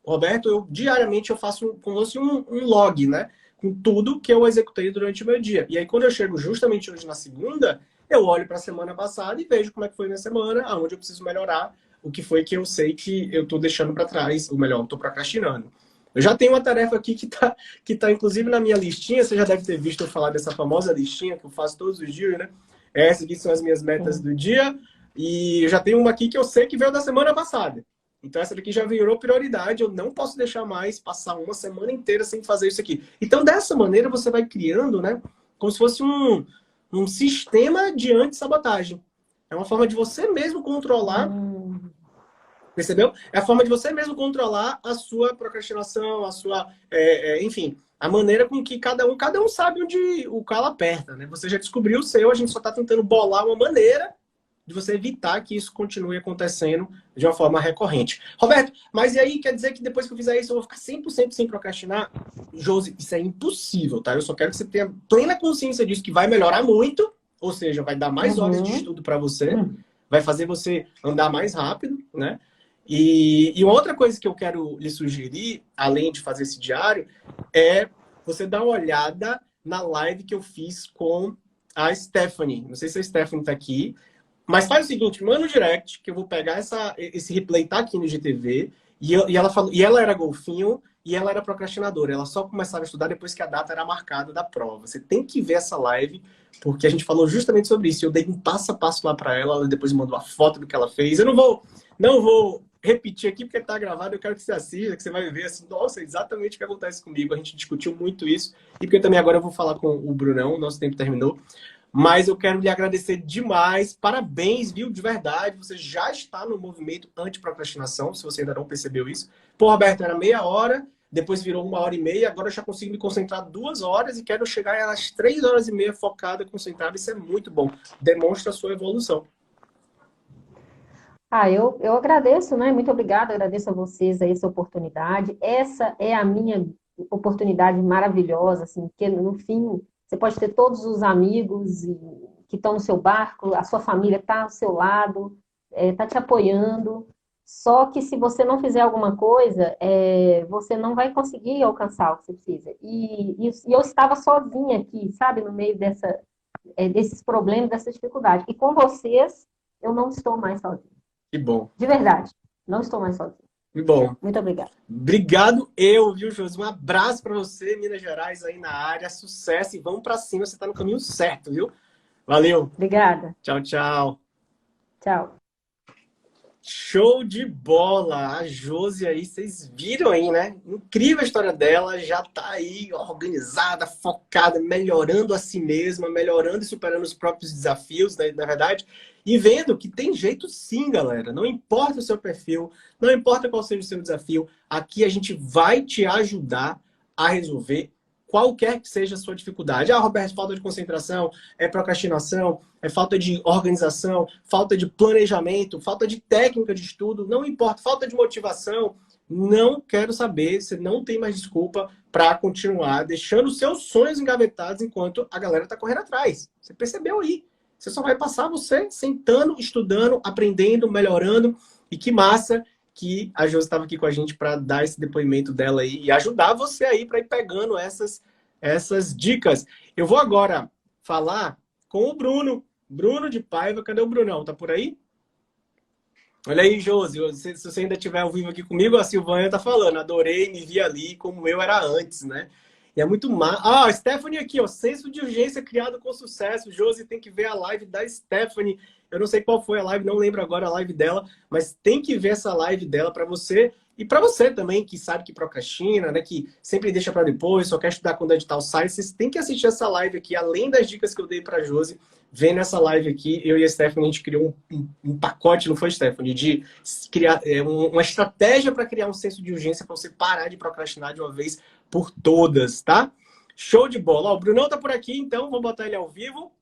Roberto, diariamente eu faço como se fosse um log, né? Com tudo que eu executei durante o meu dia. E aí, quando eu chego justamente hoje na segunda, eu olho para a semana passada e vejo como é que foi minha semana, aonde eu preciso melhorar, o que foi que eu sei que eu estou deixando para trás, ou melhor, estou procrastinando. Eu já tenho uma tarefa aqui que tá inclusive na minha listinha, você já deve ter visto eu falar dessa famosa listinha que eu faço todos os dias, né? Essas aqui são as minhas metas do dia, e eu já tenho uma aqui que eu sei que veio da semana passada. Então essa daqui já virou prioridade, eu não posso deixar mais passar uma semana inteira sem fazer isso aqui. Então dessa maneira você vai criando, né, como se fosse um sistema de anti-sabotagem. É uma forma de você mesmo controlar, percebeu? É a forma de você mesmo controlar a sua procrastinação, a sua, enfim, a maneira com que cada um sabe onde o calo aperta, né? Você já descobriu o seu, a gente só está tentando bolar uma maneira de você evitar que isso continue acontecendo de uma forma recorrente. Roberto, mas e aí quer dizer que depois que eu fizer isso eu vou ficar 100% sem procrastinar? Josi, isso é impossível, tá? Eu só quero que você tenha plena consciência disso, que vai melhorar muito, ou seja, vai dar mais horas de estudo para você, vai fazer você andar mais rápido, né? E outra coisa que eu quero lhe sugerir, além de fazer esse diário, é você dar uma olhada na live que eu fiz com a Stephanie. Não sei se a Stephanie está aqui, mas faz o seguinte, manda no direct, que eu vou pegar esse replay, tá aqui no GTV, e ela era golfinho, e ela era procrastinadora. Ela só começava a estudar depois que a data era marcada da prova. Você tem que ver essa live, porque a gente falou justamente sobre isso. Eu dei um passo a passo lá para ela, ela depois mandou a foto do que ela fez. Eu não vou repetir aqui porque está gravado, eu quero que você assista, que você vai ver assim, nossa, exatamente o que acontece comigo. A gente discutiu muito isso, e porque também agora eu vou falar com o Brunão, nosso tempo terminou. Mas eu quero lhe agradecer demais. Parabéns, viu? De verdade. Você já está no movimento anti-procrastinação, se você ainda não percebeu isso. Pô, Roberto, era meia hora, depois virou 1h30, agora eu já consigo me concentrar 2 horas e quero chegar às 3h30 focada, concentrada. Isso é muito bom. Demonstra a sua evolução. Eu agradeço, né? Muito obrigada, agradeço a vocês aí essa oportunidade. Essa é a minha oportunidade maravilhosa, assim, porque no fim você pode ter todos os amigos que estão no seu barco, a sua família está ao seu lado, está te apoiando. Só que se você não fizer alguma coisa, você não vai conseguir alcançar o que você precisa. E eu estava sozinha aqui, sabe, no meio desses problemas, dessa dificuldade. E com vocês, eu não estou mais sozinha. Que bom. De verdade, não estou mais sozinha. Que bom. Muito obrigada. Obrigado viu, Josi? Um abraço para você, Minas Gerais, aí na área. Sucesso e vamos para cima. Você está no caminho certo, viu? Valeu. Obrigada. Tchau, tchau. Tchau. Show de bola! A Josi aí, vocês viram aí, né? Incrível a história dela, já tá aí organizada, focada, melhorando a si mesma, melhorando e superando os próprios desafios, né, na verdade, e vendo que tem jeito sim, galera. Não importa o seu perfil, não importa qual seja o seu desafio, aqui a gente vai te ajudar a resolver qualquer que seja a sua dificuldade. Ah, Roberto, falta de concentração, é procrastinação, é falta de organização, falta de planejamento, falta de técnica de estudo, não importa, falta de motivação. Não quero saber, você não tem mais desculpa para continuar deixando seus sonhos engavetados enquanto a galera está correndo atrás. Você percebeu aí? Você só vai passar você sentando, estudando, aprendendo, melhorando. E que massa que a Josi estava aqui com a gente para dar esse depoimento dela aí e ajudar você aí para ir pegando essas dicas. Eu vou agora falar com o Bruno de Paiva. Cadê o Brunão? Tá por aí? Olha aí, Josi. Se você ainda estiver ao vivo aqui comigo, a Silvânia tá falando. Adorei, me vi ali como eu era antes, né? E é muito massa. Ah, Stephanie aqui, ó. Senso de urgência criado com sucesso. Josi tem que ver a live da Stephanie. Eu não sei qual foi a live, não lembro agora a live dela, mas tem que ver essa live dela para você e para você também, que sabe que procrastina, né, que sempre deixa para depois, só quer estudar quando o edital sai. Vocês têm que assistir essa live aqui, além das dicas que eu dei para Josi. Vem nessa live aqui, eu e a Stephanie, a gente criou um pacote, não foi, Stephanie, de criar uma estratégia para criar um senso de urgência para você parar de procrastinar de uma vez por todas, tá? Show de bola. Ó, o Brunão tá por aqui, então vou botar ele ao vivo.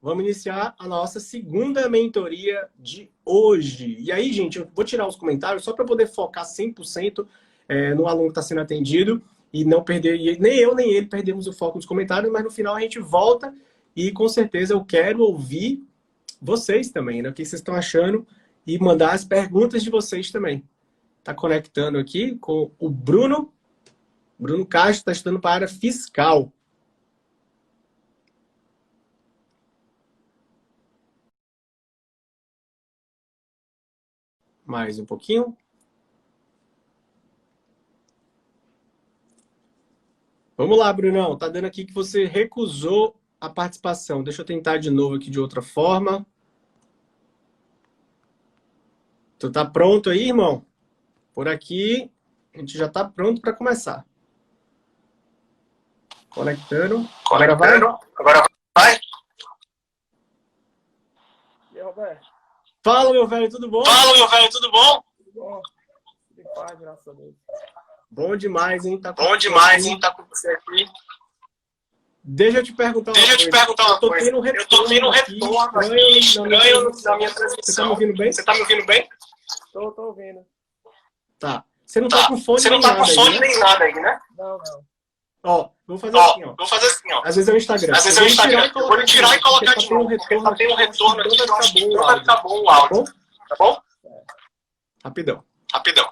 Vamos iniciar a nossa segunda mentoria de hoje. E aí, gente, eu vou tirar os comentários só para poder focar 100% no aluno que está sendo atendido e não perder, e nem eu nem ele perdemos o foco nos comentários, mas no final a gente volta e com certeza eu quero ouvir vocês também, né? O que vocês estão achando e mandar as perguntas de vocês também. Tá conectando aqui com o Bruno. Bruno Castro está estudando para a área fiscal. Mais um pouquinho. Vamos lá, Brunão. Tá dando aqui que você recusou a participação. Deixa eu tentar de novo aqui de outra forma. Tu tá pronto aí, irmão? Por aqui, a gente já tá pronto para começar. Conectando. Agora vai? Agora vai. E aí, Roberto? Fala, meu velho, tudo bom? Fala, meu velho, tudo bom? Tudo bom? De paz, graças a Deus. Bom demais, hein? Tá Bom demais, hein? Tá com você aqui. Deixa eu te perguntar uma Deixa eu coisa. te perguntar uma coisa. Eu tô tendo um retorno aqui, estranho na minha transmissão. Você tá me ouvindo bem? Você tá me ouvindo bem? Tô ouvindo. Tá. Você não tá com fone Você não nem tá nada com fone aí, né? nem nada aí, né? Não, não. Ó, vou fazer assim, ó. Vou fazer assim, ó. Às vezes é o Instagram. Às vezes é o Instagram. Eu vou tirar e colocar de novo. Porque Tá tendo um retorno aqui. não vai ficar bom o Não vai ficar áudio. bom o áudio. Tá bom? Rapidão. Rapidão.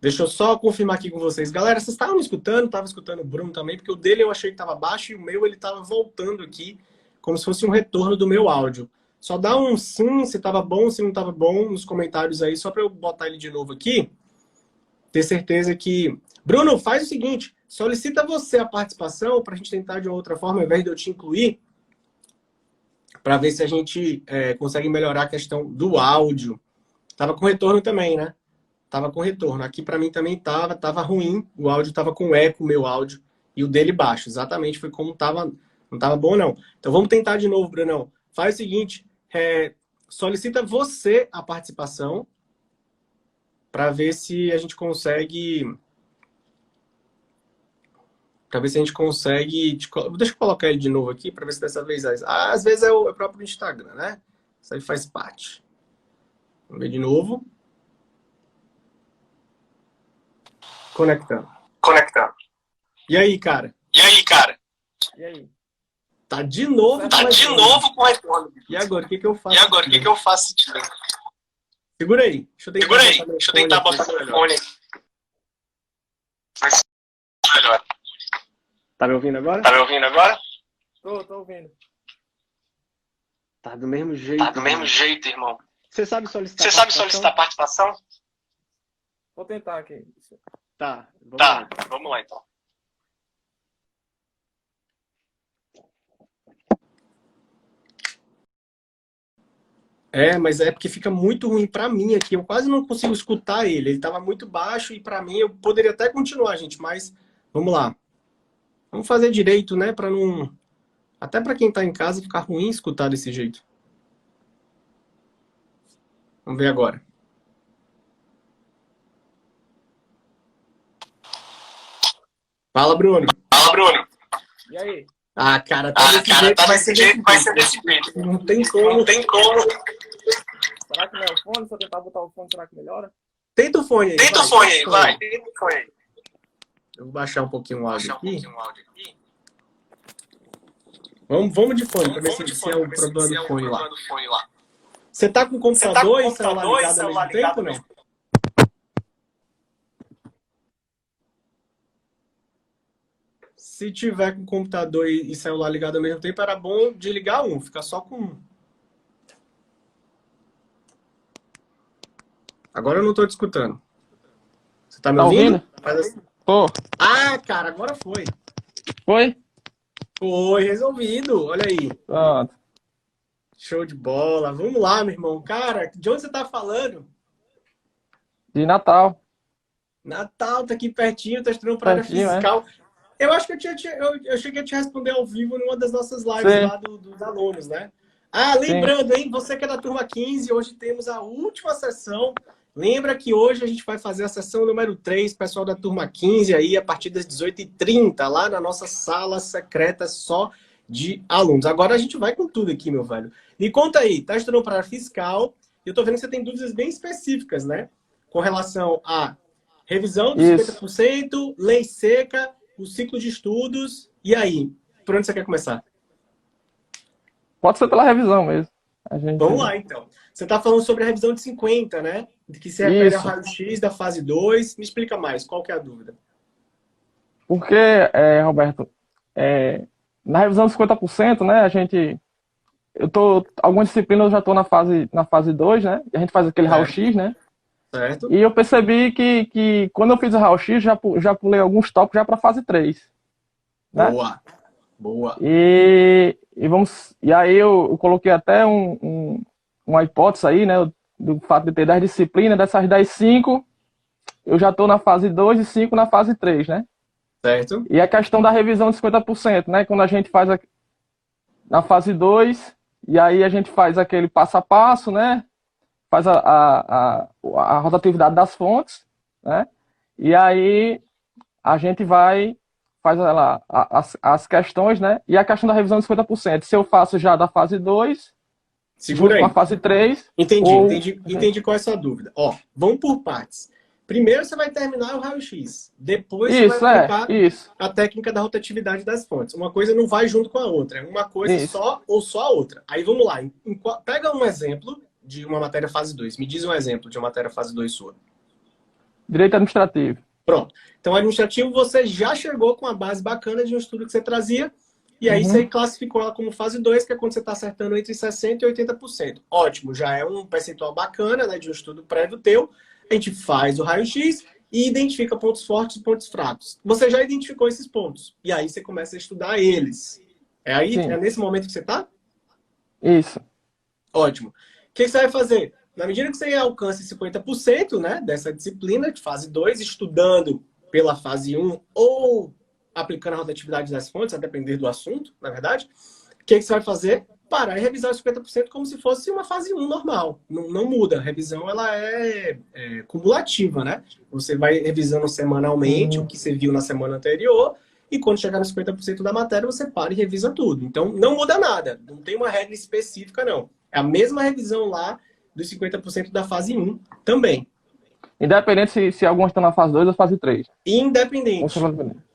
Deixa eu só confirmar aqui com vocês. Galera, vocês estavam me escutando? Estava escutando o Bruno também, porque o dele eu achei que estava baixo e o meu ele estava voltando aqui, como se fosse um retorno do meu áudio. Só dá um sim, se estava bom, se não estava bom, nos comentários aí, só para eu botar ele de novo aqui. Ter certeza que... Bruno, faz o seguinte, solicita você a participação para a gente tentar de uma outra forma, ao invés de eu te incluir, para ver se a gente consegue melhorar a questão do áudio. Tava com retorno também, né? Tava com retorno. Aqui para mim também tava ruim. O áudio tava com eco, o meu áudio, e o dele baixo. Exatamente, foi como tava, não tava bom não. Então vamos tentar de novo, Brunão. Faz o seguinte, solicita você a participação para ver se a gente consegue... Para ver se a gente consegue... Deixa eu colocar ele de novo aqui, para ver se dessa vez... Às vezes é o próprio Instagram, né? Isso aí faz parte. Vamos ver de novo. Conectando. E aí, cara? E aí? Tá de novo com retorno. E agora, o que eu faço? O que eu faço? Segura aí. Deixa eu tentar botar o fone. Melhor. Tá me ouvindo agora? Tá me ouvindo agora? Tô ouvindo. Tá do mesmo jeito. Tá do mesmo jeito, irmão. Você sabe solicitar Você sabe solicitar participação? Vou tentar aqui. Tá. Vamos lá então. Mas é porque fica muito ruim pra mim aqui. Eu quase não consigo escutar ele. Ele tava muito baixo e pra mim eu poderia até continuar, gente, mas vamos lá. Vamos fazer direito, né, pra não... Até pra quem tá em casa ficar ruim escutar desse jeito. Vamos ver agora. Fala, Bruno. E aí? Ah, cara, tá desse jeito, vai ser desse jeito. Não tem como. Será que não é o fone? Se eu tentar botar o fone, será que melhora? Tenta o fone aí. Tenta o fone aí, vai. Eu vou baixar um pouquinho o áudio aqui. Vamos de fone, pra ver se é o problema do fone lá. Você tá com o computador e celular ligado ao mesmo tempo ou não? Se tiver com o computador e celular ligado ao mesmo tempo, era bom desligar um, ficar só com um. Agora eu não tô te escutando. Você tá me ouvindo? Faz assim. Tô. Ah, cara, agora foi. Foi? Foi, resolvido. Olha aí. Pronto. Show de bola. Vamos lá, meu irmão. Cara, de onde você tá falando? De Natal. Natal, tá aqui pertinho, tá estudando para área fiscal. Eu acho que eu cheguei a te responder ao vivo numa das nossas lives lá dos alunos, né? Ah, lembrando, hein? Você que é da turma 15, hoje temos a última sessão. Lembra que hoje a gente vai fazer a sessão número 3, pessoal da turma 15 aí, a partir das 18h30, lá na nossa sala secreta só de alunos. Agora a gente vai com tudo aqui, meu velho. Me conta aí, tá estudando para área fiscal? Eu tô vendo que você tem dúvidas bem específicas, né? Com relação a Revisão dos Isso. 50%, lei seca, o ciclo de estudos. E aí? Por onde você quer começar? Pode ser pela revisão mesmo. A gente... Vamos lá, então. Você está falando sobre a revisão de 50, né? Que se refere ao Isso. raio-x da fase 2. Me explica mais, qual que é a dúvida? Porque, Roberto, na revisão dos 50%, né, algumas disciplinas eu já estou na fase 2, né, e a gente faz aquele raio-x, né, Certo? e eu percebi que quando eu fiz o raio-x, já pulei alguns tópicos já para a fase 3, né, Boa, boa. e aí eu coloquei até uma hipótese aí, né, do fato de ter 10 disciplinas, dessas 10, 5, eu já estou na fase 2 e 5 na fase 3, né. Certo? E a questão da revisão de 50%, né? Quando a gente faz na fase 2, e aí a gente faz aquele passo a passo, né? Faz a rotatividade das fontes, né? E aí a gente faz as questões, né? E a questão da revisão de 50%. Se eu faço já da fase 2, Segura junto com a aí. fase 3... Entendi qual é a sua dúvida. Ó, vamos por partes. Primeiro você vai terminar o raio-x. Depois você vai aplicar a técnica da rotatividade das fontes. Uma coisa não vai junto com a outra. É uma coisa só ou só a outra. Aí vamos lá. Pega um exemplo de uma matéria fase 2. Me diz um exemplo de uma matéria fase 2 sua. Direito administrativo. Pronto. Então, administrativo, você já chegou com a base bacana de um estudo que você trazia. E aí você classificou ela como fase 2, que é quando você está acertando entre 60% e 80%. Ótimo. Já é um percentual bacana, né, de um estudo prévio teu. A gente faz o raio-x e identifica pontos fortes e pontos fracos. Você já identificou esses pontos. E aí você começa a estudar eles. É nesse momento que você está? Isso. Ótimo. O que você vai fazer? Na medida que você alcance 50%, né, dessa disciplina de fase 2, estudando pela fase 1 ou aplicando a rotatividade das fontes, a depender do assunto, na verdade, o que você vai fazer? Parar e revisar os 50% como se fosse uma fase 1 normal. Não muda. A revisão ela é cumulativa, né? Você vai revisando semanalmente o que você viu na semana anterior e quando chegar nos 50% da matéria, você para e revisa tudo. Então, não muda nada. Não tem uma regra específica, não. É a mesma revisão lá dos 50% da fase 1 também. Independente se algumas estão na fase 2 ou fase 3. Independente.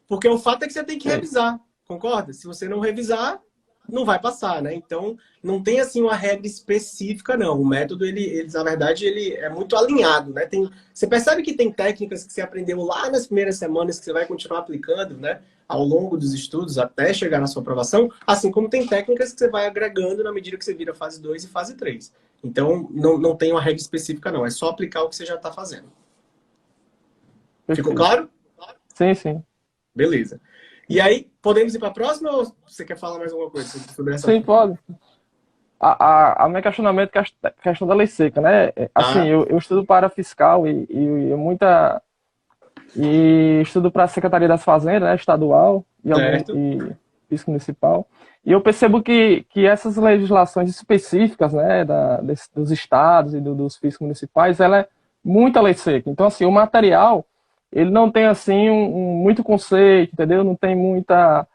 Porque o fato é que você tem que revisar. Concorda? Se você não revisar, não vai passar, né? Então, não tem, assim, uma regra específica, não. O método, ele na verdade, ele é muito alinhado, né? Você percebe que tem técnicas que você aprendeu lá nas primeiras semanas que você vai continuar aplicando, né? Ao longo dos estudos, até chegar na sua aprovação, assim como tem técnicas que você vai agregando na medida que você vira fase 2 e fase 3. Então, não tem uma regra específica, não. É só aplicar o que você já está fazendo. Perfeito. Ficou claro? Sim, sim. Beleza. E aí, podemos ir para a próxima ou você quer falar mais alguma coisa sobre essa? Sim, pode. A meu questionamento é a questão da lei seca, né? Assim, eu estudo para fiscal e estudo para a Secretaria das Fazendas, né, estadual e fisco municipal. E eu percebo que essas legislações específicas, né, dos estados e dos fiscos municipais, ela é muita lei seca. Então, assim, o material, ele não tem, assim, muito conceito, entendeu? Não tem muita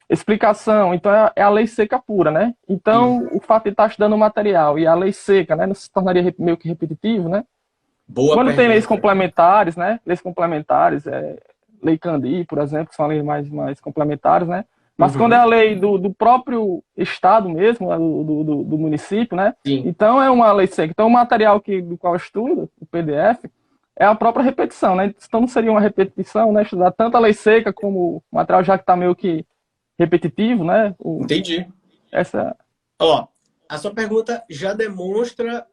explicação. Então, é a lei seca pura, né? Então, o fato de estar estudando o material e a lei seca, né, não se tornaria meio que repetitivo, né? Boa Quando pergunta. tem leis complementares, né? Leis complementares, Lei Candir, por exemplo, que são leis mais complementares, né? Mas quando é a lei do próprio estado mesmo, do município, né? Sim. Então é uma lei seca. Então o material do qual eu estudo, o PDF, é a própria repetição, né? Então não seria uma repetição, né? Estudar tanto a lei seca como o material já que está meio que repetitivo, né? Entendi. Ó, a sua pergunta já demonstra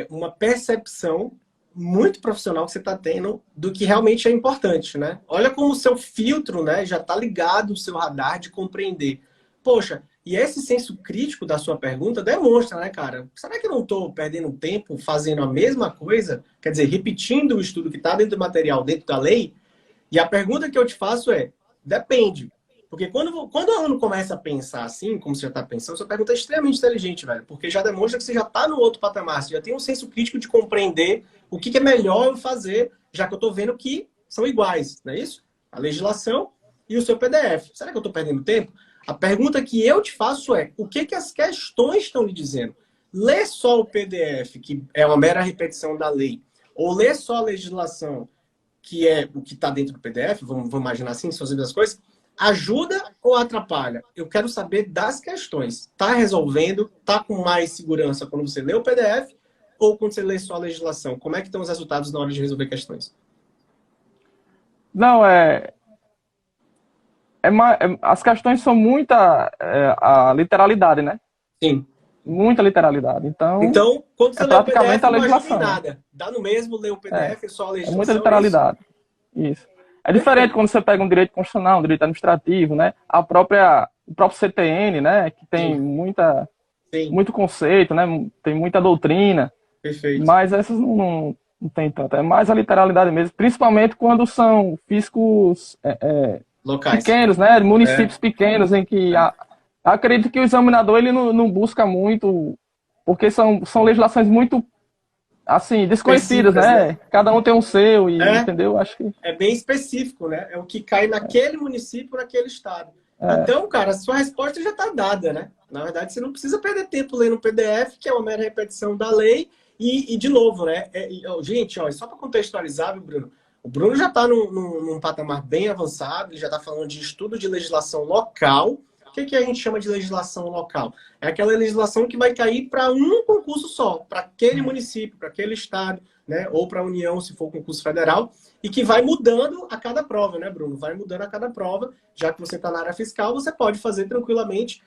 uma percepção muito profissional que você está tendo do que realmente é importante, né? Olha como o seu filtro, né, já está ligado, o seu radar de compreender. Poxa, e esse senso crítico da sua pergunta demonstra, né, cara? Será que eu não estou perdendo tempo fazendo a mesma coisa? Quer dizer, repetindo o estudo que está dentro do material, dentro da lei? E a pergunta que eu te faço é, depende. Porque quando o aluno começa a pensar assim, como você já está pensando, sua pergunta é extremamente inteligente, velho. Porque já demonstra que você já está no outro patamar. Você já tem um senso crítico de compreender o que é melhor eu fazer, já que eu estou vendo que são iguais, não é isso? A legislação e o seu PDF. Será que eu estou perdendo tempo? A pergunta que eu te faço é, o que as questões estão lhe dizendo? Lê só o PDF, que é uma mera repetição da lei. ou ler só a legislação, que é o que está dentro do PDF, vamos imaginar assim, se fazendo as coisas, ajuda ou atrapalha? Eu quero saber das questões. Está resolvendo? Está com mais segurança quando você lê o PDF ou quando você lê só a legislação? Como é que estão os resultados na hora de resolver questões? Não, as questões são a literalidade, né? Sim. Muita literalidade. Então quando você lê o praticamente PDF, a não ajuda em legislação. nada. Dá no mesmo ler o PDF, só a legislação. Muita literalidade. Isso. É diferente quando você pega um direito constitucional, um direito administrativo, né? O próprio CTN, né? Que tem muito conceito, né? Tem muita doutrina. Perfeito. Mas essas não tem tanto. É mais a literalidade mesmo. Principalmente quando são fiscos locais pequenos, né? Municípios pequenos em que acredito que o examinador ele não busca muito, porque são legislações muito assim desconhecidas, né? Cada um tem um seu e entendeu? Acho que é bem específico, né? É o que cai naquele município, naquele estado. Então, cara, a sua resposta já está dada, né? Na verdade, você não precisa perder tempo lendo o PDF, que é uma mera repetição da lei. E de novo, né? Gente, só para contextualizar, viu, Bruno? O Bruno já está num patamar bem avançado, ele já está falando de estudo de legislação local. O que a gente chama de legislação local? É aquela legislação que vai cair para um concurso só, para aquele município, para aquele estado, né? Ou para a União, se for concurso federal, e que vai mudando a cada prova, né, Bruno? Vai mudando a cada prova. Já que você está na área fiscal, você pode fazer tranquilamente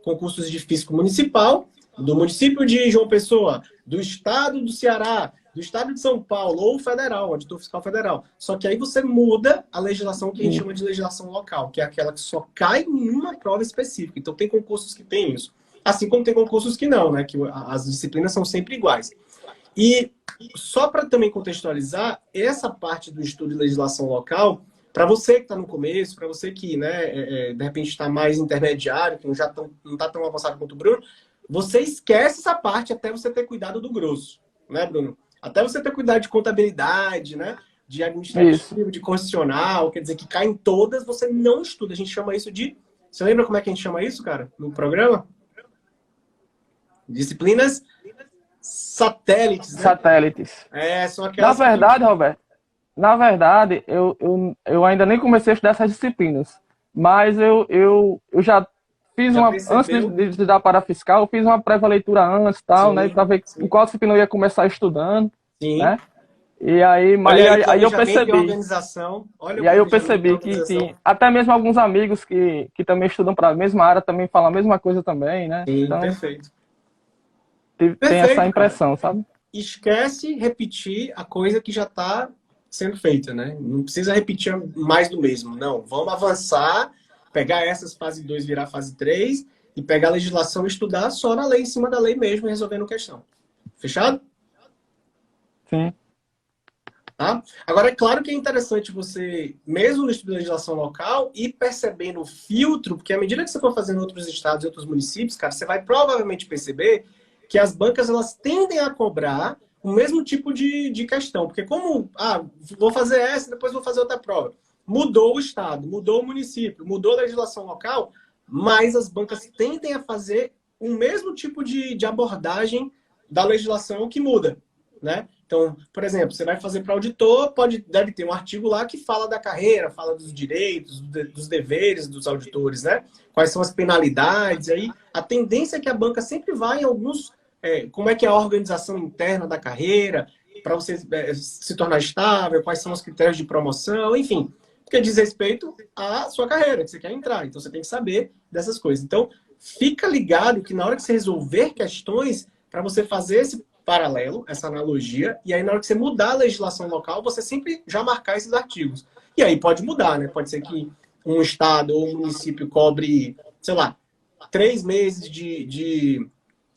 concursos de fisco municipal, do município de João Pessoa, do estado do Ceará, do estado de São Paulo ou federal, auditor fiscal federal. Só que aí você muda a legislação que a gente chama de legislação local, que é aquela que só cai em uma prova específica. Então tem concursos que tem isso. Assim como tem concursos que não, né? Que as disciplinas são sempre iguais. E só para também contextualizar, essa parte do estudo de legislação local, para você que está no começo, para você que, né, de repente está mais intermediário, que não está tão avançado quanto o Bruno, você esquece essa parte até você ter cuidado do grosso, né, Bruno? Até você ter cuidado de contabilidade, né? De administrativo, de constitucional, quer dizer, que cai em todas, você não estuda. A gente chama isso de... Você lembra como é que a gente chama isso, cara, no programa? Disciplinas satélites, né? Satélites. São aquelas... Na verdade, Roberto, eu ainda nem comecei a estudar essas disciplinas, mas eu já fiz antes de dar para a fiscal, eu fiz uma prévia leitura antes, tal, né, para ver em qual disciplina eu ia começar estudando, né? E aí, aí eu percebi. Eu percebi que até mesmo alguns amigos que também estudam para a mesma área também falam a mesma coisa também, né? Sim, então, perfeito. Tem essa impressão, cara. Sabe? Esquece repetir a coisa que já está sendo feita, né? Não precisa repetir mais do mesmo, não. Vamos avançar, pegar essas fase 2, virar fase 3 e pegar a legislação e estudar só na lei, em cima da lei mesmo, resolvendo questão. Fechado? Sim. Tá? Agora, é claro que é interessante você, mesmo no estudo de legislação local, ir percebendo o filtro, porque à medida que você for fazendo em outros estados e outros municípios, cara, você vai provavelmente perceber que as bancas elas tendem a cobrar o mesmo tipo de questão. Porque como, vou fazer essa, depois vou fazer outra prova. Mudou o estado, mudou o município, mudou a legislação local, mas as bancas tendem a fazer o mesmo tipo de abordagem da legislação que muda, né? Então, por exemplo, você vai fazer para auditor, deve ter um artigo lá que fala da carreira, fala dos direitos, dos deveres dos auditores, né? Quais são as penalidades, aí a tendência é que a banca sempre vai em alguns... como é que é a organização interna da carreira, para você se tornar estável, quais são os critérios de promoção, enfim... Porque diz respeito à sua carreira, que você quer entrar. Então, você tem que saber dessas coisas. Então, fica ligado que na hora que você resolver questões, para você fazer esse paralelo, essa analogia, e aí na hora que você mudar a legislação local, você sempre já marcar esses artigos. E aí pode mudar, né? Pode ser que um estado ou um município cobre, sei lá, 3 meses deixa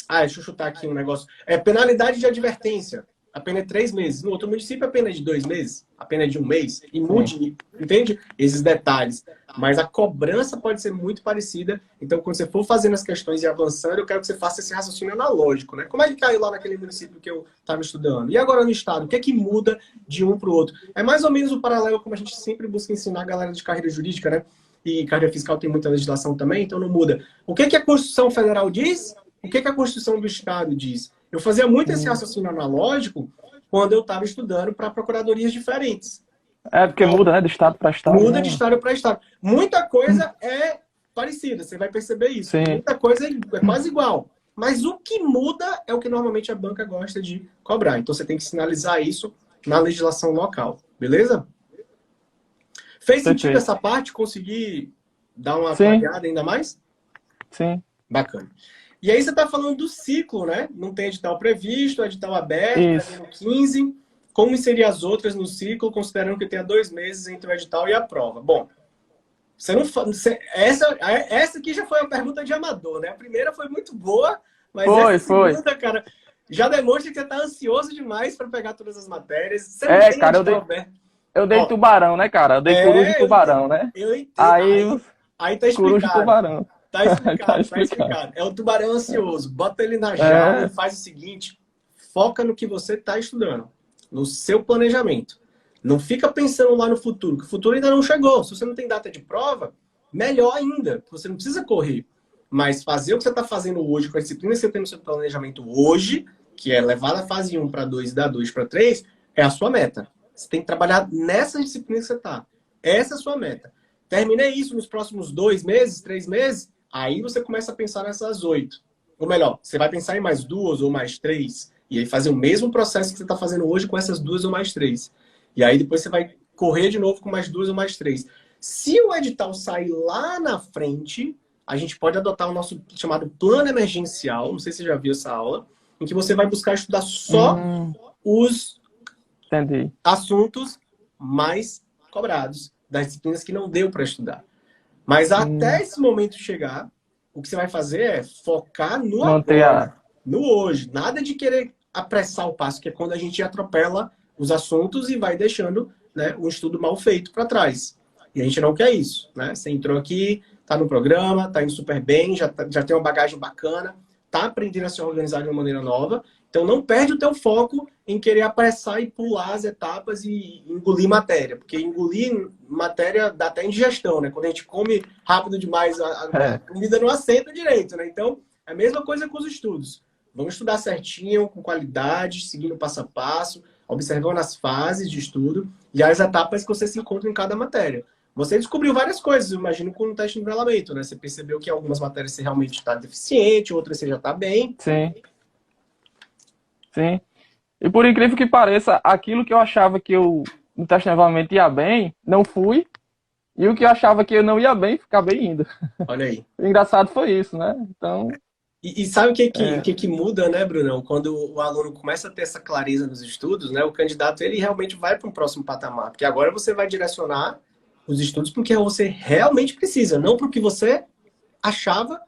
eu chutar aqui um negócio. Penalidade de advertência. A pena é 3 meses. No outro município, a pena é de 2 meses. A pena é de 1 mês. E mude, entende? Esses detalhes. Mas a cobrança pode ser muito parecida. Então, quando você for fazendo as questões e avançando, eu quero que você faça esse raciocínio analógico, né? Como é que caiu lá naquele município que eu estava estudando? E agora no estado? O que é que muda de um para o outro? É mais ou menos o paralelo como a gente sempre busca ensinar a galera de carreira jurídica, né? E carreira fiscal tem muita legislação também, então não muda. O que é que a Constituição Federal diz? O que é que a Constituição do Estado diz? Eu fazia muito esse raciocínio analógico quando eu estava estudando para procuradorias diferentes. É, porque Então, muda, né? De estado para estado. muda Né? de estado para estado. Muita coisa é parecida, você vai perceber isso. Sim. Muita coisa é quase igual. Mas o que muda é o que normalmente a banca gosta de cobrar. Então você tem que sinalizar isso na legislação local. Beleza? Fez sentido Perfeito. essa parte? Conseguir dar uma Sim. clareada ainda mais? Sim. Bacana. E aí você está falando do ciclo, né? Não tem edital previsto, edital aberto, Isso. prevendo 15. Como inserir as outras no ciclo, considerando que tenha 2 meses entre o edital e a prova? Bom, você não essa aqui já foi uma pergunta de amador, né? A primeira foi muito boa, mas essa segunda, cara, já demonstra que você está ansioso demais para pegar todas as matérias. Você não tem cara, edital aberto. eu dei tubarão, né, cara? Eu dei coruja e tubarão, né? Eu entendo. Aí tá explicado. Coruja e tubarão. Tá explicado. É o tubarão ansioso. Bota ele na jaula e faz o seguinte: foca no que você está estudando, no seu planejamento. Não fica pensando lá no futuro, que o futuro ainda não chegou. Se você não tem data de prova, melhor ainda. Você não precisa correr. Mas fazer o que você está fazendo hoje, com a disciplina que você tem no seu planejamento hoje, que é levar da fase 1 para 2 e da 2 para 3, é a sua meta. Você tem que trabalhar nessa disciplina que você está. Essa é a sua meta. Terminei isso nos próximos 2 meses, 3 meses, aí você começa a pensar nessas 8. Ou melhor, você vai pensar em mais 2 ou mais 3, e aí fazer o mesmo processo que você está fazendo hoje com essas 2 ou mais 3. E aí depois você vai correr de novo com mais 2 ou mais 3. Se o edital sair lá na frente, a gente pode adotar o nosso chamado plano emergencial, não sei se você já viu essa aula, em que você vai buscar estudar só os assuntos mais cobrados, das disciplinas que não deu para estudar. Mas até esse momento chegar, o que você vai fazer é focar no agora, no hoje. Nada de querer apressar o passo, que é quando a gente atropela os assuntos e vai deixando, né, um estudo mal feito para trás. E a gente não quer isso, né? Você entrou aqui, tá no programa, tá indo super bem, já tem uma bagagem bacana, tá aprendendo a se organizar de uma maneira nova. Então não perde o teu foco em querer apressar e pular as etapas e engolir matéria. Porque engolir matéria dá até indigestão, né? Quando a gente come rápido demais, a comida não assenta direito, né? Então, é a mesma coisa com os estudos. Vamos estudar certinho, com qualidade, seguindo passo a passo, observando as fases de estudo e as etapas que você se encontra em cada matéria. Você descobriu várias coisas, eu imagino, com o teste de nivelamento, né? Você percebeu que algumas matérias você realmente está deficiente, outras você já está bem. Sim. Sim. E por incrível que pareça, aquilo que eu achava que eu no teste de nivelamento ia bem, não fui. E o que eu achava que eu não ia bem, acabei indo. Olha aí. O engraçado foi isso, né? Então... E sabe o que muda, né, Brunão? Quando o aluno começa a ter essa clareza nos estudos, né? O candidato, ele realmente vai para um próximo patamar. Porque agora você vai direcionar os estudos porque você realmente precisa, não porque você achava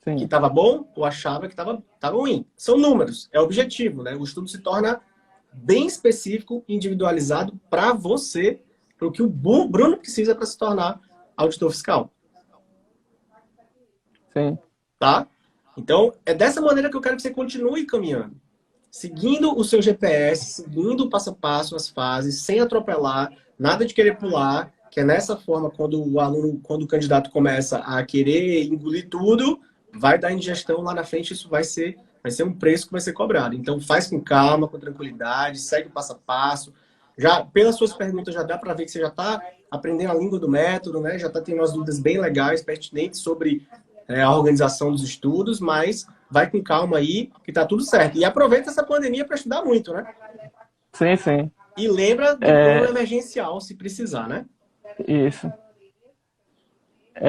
que estava bom ou achava que estava ruim. São números, é objetivo, né? O estudo se torna bem específico, individualizado para você, para o que o Bruno precisa para se tornar auditor fiscal. Sim. Tá? Então, é dessa maneira que eu quero que você continue caminhando. Seguindo o seu GPS, seguindo o passo a passo, as fases, sem atropelar, nada de querer pular, que é nessa forma, quando o candidato começa a querer engolir tudo, vai dar indigestão lá na frente, isso vai ser um preço que vai ser cobrado. Então, faz com calma, com tranquilidade, segue o passo a passo. Já, pelas suas perguntas, já dá para ver que você já está aprendendo a língua do método, né? Já está tendo umas dúvidas bem legais, pertinentes sobre a organização dos estudos, mas vai com calma aí, que tá tudo certo. E aproveita essa pandemia para estudar muito, né? Sim, sim. E lembra do plano emergencial, se precisar, né? Isso.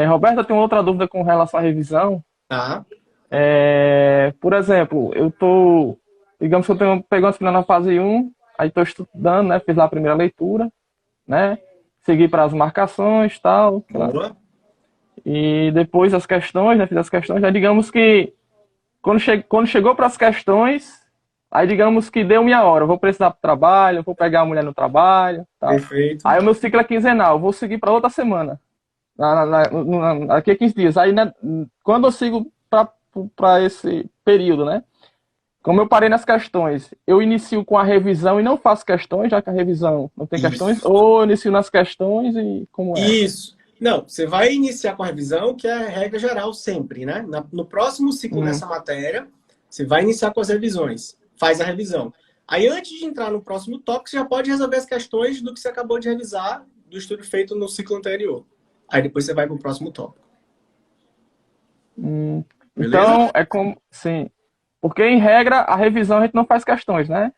Roberto, eu tenho outra dúvida com relação à revisão. Tá. Por exemplo, digamos que eu tenho pegando a disciplina na fase 1, aí estou estudando, né? Fiz lá a primeira leitura, né? Segui para as marcações e tal. Boa. E depois as questões, né? Fiz as questões, aí digamos que quando chegou para as questões, aí digamos que deu minha hora, eu vou precisar para o trabalho, eu vou pegar a mulher no trabalho, tá? Perfeito. Aí o meu ciclo é quinzenal, eu vou seguir para outra semana, daqui a 15 dias. Aí, né, quando eu sigo para esse período, né? Como eu parei nas questões, eu inicio com a revisão e não faço questões, já que a revisão não tem questões, ou eu inicio nas questões e como é? Isso. Não, você vai iniciar com a revisão, que é a regra geral sempre, né? No próximo ciclo nessa matéria, você vai iniciar com as revisões. Faz a revisão. Aí, antes de entrar no próximo tópico, você já pode resolver as questões do que você acabou de revisar do estudo feito no ciclo anterior. Aí depois você vai para o próximo tópico. Beleza? Então, é como... Sim. Porque, em regra, a revisão a gente não faz questões, né?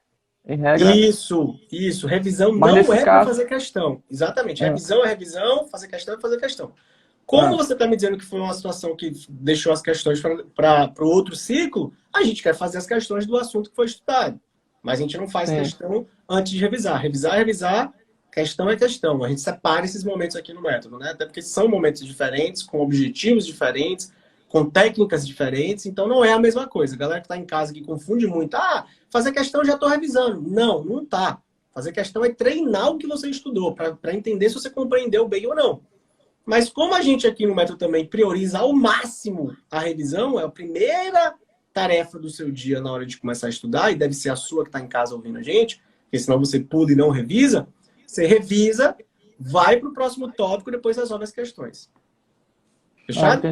Em regra... Isso. Revisão Mas não nesse é para caso... fazer questão. Exatamente. É. Revisão é revisão, fazer questão é fazer questão. Como você está me dizendo que foi uma situação que deixou as questões para o outro ciclo, a gente quer fazer as questões do assunto que foi estudado. Mas a gente não faz questão antes de revisar. Revisar é revisar, questão é questão. A gente separa esses momentos aqui no método, né? Até porque são momentos diferentes, com objetivos diferentes, com técnicas diferentes, então não é a mesma coisa. A galera que está em casa que confunde muito. Fazer questão já estou revisando. Não tá. Fazer questão é treinar o que você estudou, para entender se você compreendeu bem ou não. Mas como a gente aqui no método também prioriza ao máximo a revisão, é a primeira tarefa do seu dia na hora de começar a estudar, e deve ser a sua que está em casa ouvindo a gente, porque senão você pula e não revisa, você revisa, vai para o próximo tópico e depois resolve as questões. Fechado?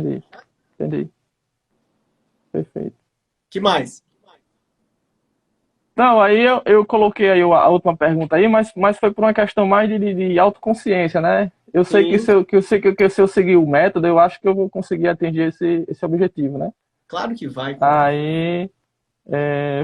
Entendi. Perfeito. Que mais? Não, aí eu coloquei aí a última pergunta aí, mas foi por uma questão mais de autoconsciência, né? Eu sei que se eu seguir o método, eu acho que eu vou conseguir atingir esse objetivo, né? Claro que vai. Aí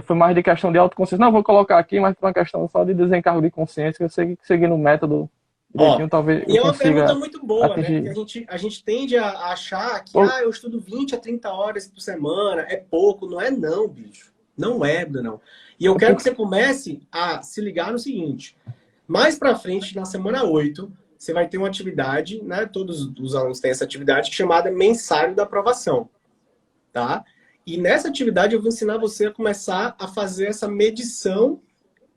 foi mais de questão de autoconsciência. Não, vou colocar aqui, mas por uma questão só de desencargo de consciência, que eu sei que seguindo o método direitinho, talvez e eu é uma consiga pergunta muito boa, atingir. né? Porque a gente tende a achar que eu estudo 20 a 30 horas por semana, é pouco. Não é não, bicho. Não é, não. E eu quero que você comece a se ligar no seguinte. Mais pra frente, na semana 8, você vai ter uma atividade, né? Todos os alunos têm essa atividade chamada Mensário da Aprovação. Tá? E nessa atividade eu vou ensinar você a começar a fazer essa medição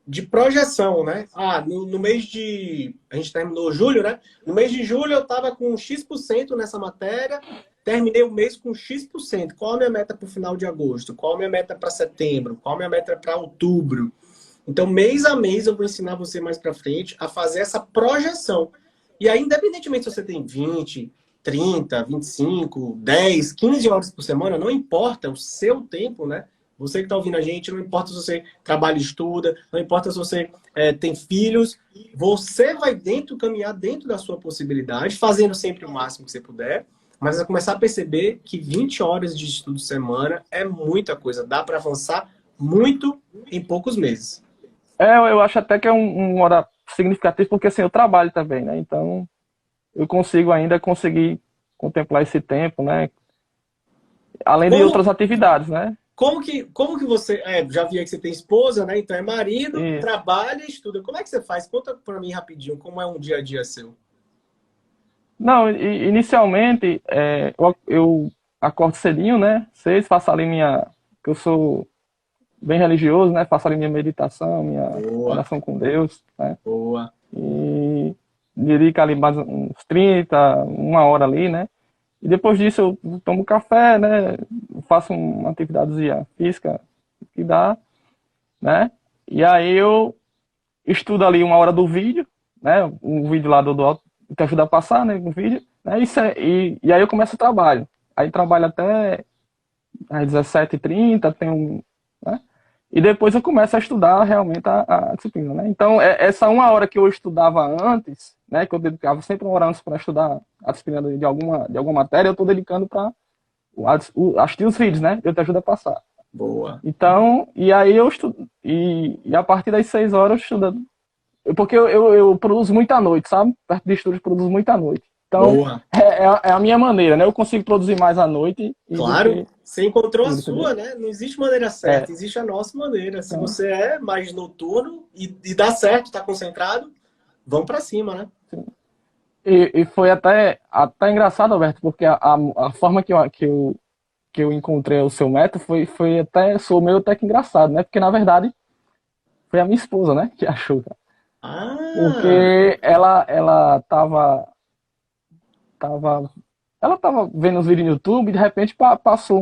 de projeção, né? No mês de... A gente terminou julho, né? No mês de julho eu estava com X% nessa matéria, terminei o mês com X%. Qual a minha meta para o final de agosto? Qual a minha meta para setembro? Qual a minha meta para outubro? Então, mês a mês, eu vou ensinar você mais para frente a fazer essa projeção. E aí, independentemente se você tem 20, 30, 25, 10, 15 horas por semana, não importa, é o seu tempo, né? Você que está ouvindo a gente, não importa se você trabalha e estuda, não importa se você tem filhos, você vai caminhar dentro da sua possibilidade, fazendo sempre o máximo que você puder, mas vai começar a perceber que 20 horas de estudo por semana é muita coisa, dá para avançar muito em poucos meses. Eu acho até que é uma hora significativa, porque assim, eu trabalho também, né? Então, eu consigo ainda conseguir contemplar esse tempo, né? Além de outras atividades, né? Como que você... já vi que você tem esposa, né? Então é marido, trabalha e estuda. Como é que você faz? Conta pra mim rapidinho, como é um dia a dia seu. Não, inicialmente, eu acordo cedinho, né? 6, faço ali que eu sou bem religioso, né? Faço ali minha meditação, minha oração com Deus, né? Boa. E dedico ali mais uns 30, uma hora ali, né? E depois disso eu tomo café, né? Faço uma atividadezinha física que dá, né? E aí eu estudo ali uma hora do vídeo, né? Um vídeo lá do que ajuda a passar, né? Um vídeo, né? E aí eu começo o trabalho. Aí trabalho até às 17h30, né? E depois eu começo a estudar realmente a disciplina, né? Então, essa uma hora que eu estudava antes, né? Que eu dedicava sempre uma hora antes para estudar a disciplina de alguma matéria, eu estou dedicando para assistir os vídeos, né? Eu te ajudo a passar. Boa. Então, e aí eu estudo. E a partir das 6 horas eu estudo. Porque eu produzo muita noite, sabe? Perto de estudos eu produzo muita noite. Então, é a minha maneira, né? Eu consigo produzir mais à noite. Claro, você encontrou a sua, né? Não existe maneira certa, existe a nossa maneira. Se você é mais noturno e dá certo, tá concentrado, vamos pra cima, né? Sim. E foi até engraçado, Alberto, porque a forma que eu encontrei o seu método foi até, sou meio até que engraçado, né? Porque, na verdade, foi a minha esposa, né? Que achou. Porque ela tava vendo os vídeos no YouTube e de repente passou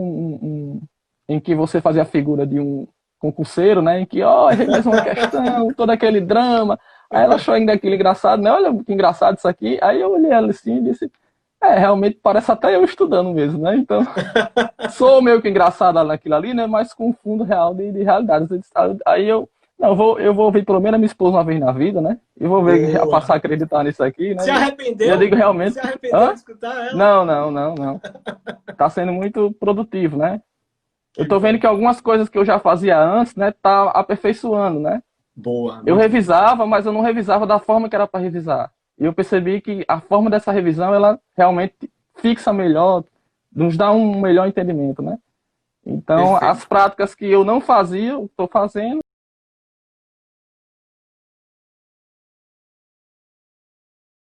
em que você fazia a figura de um concurseiro, né? Em que, mais uma questão, todo aquele drama. Aí ela achou ainda aquilo engraçado, né? Olha que engraçado isso aqui. Aí eu olhei ela assim e disse, realmente parece até eu estudando mesmo, né? Então, sou meio que engraçada naquilo ali, né? Mas com fundo real de realidade. Aí Não, eu vou ouvir pelo menos a minha esposa uma vez na vida, né? E vou ver Boa. passar a acreditar nisso aqui, né? Se arrependeu? Eu digo realmente. Se arrependeu Hã? de escutar ela? Não. Tá sendo muito produtivo, né? Eu tô vendo que algumas coisas que eu já fazia antes, né, tá aperfeiçoando, né? Boa. Eu revisava, mas eu não revisava da forma que era para revisar. E eu percebi que a forma dessa revisão, ela realmente fixa melhor, nos dá um melhor entendimento, né? Então, Perfeito. as práticas que eu não fazia, eu estou fazendo.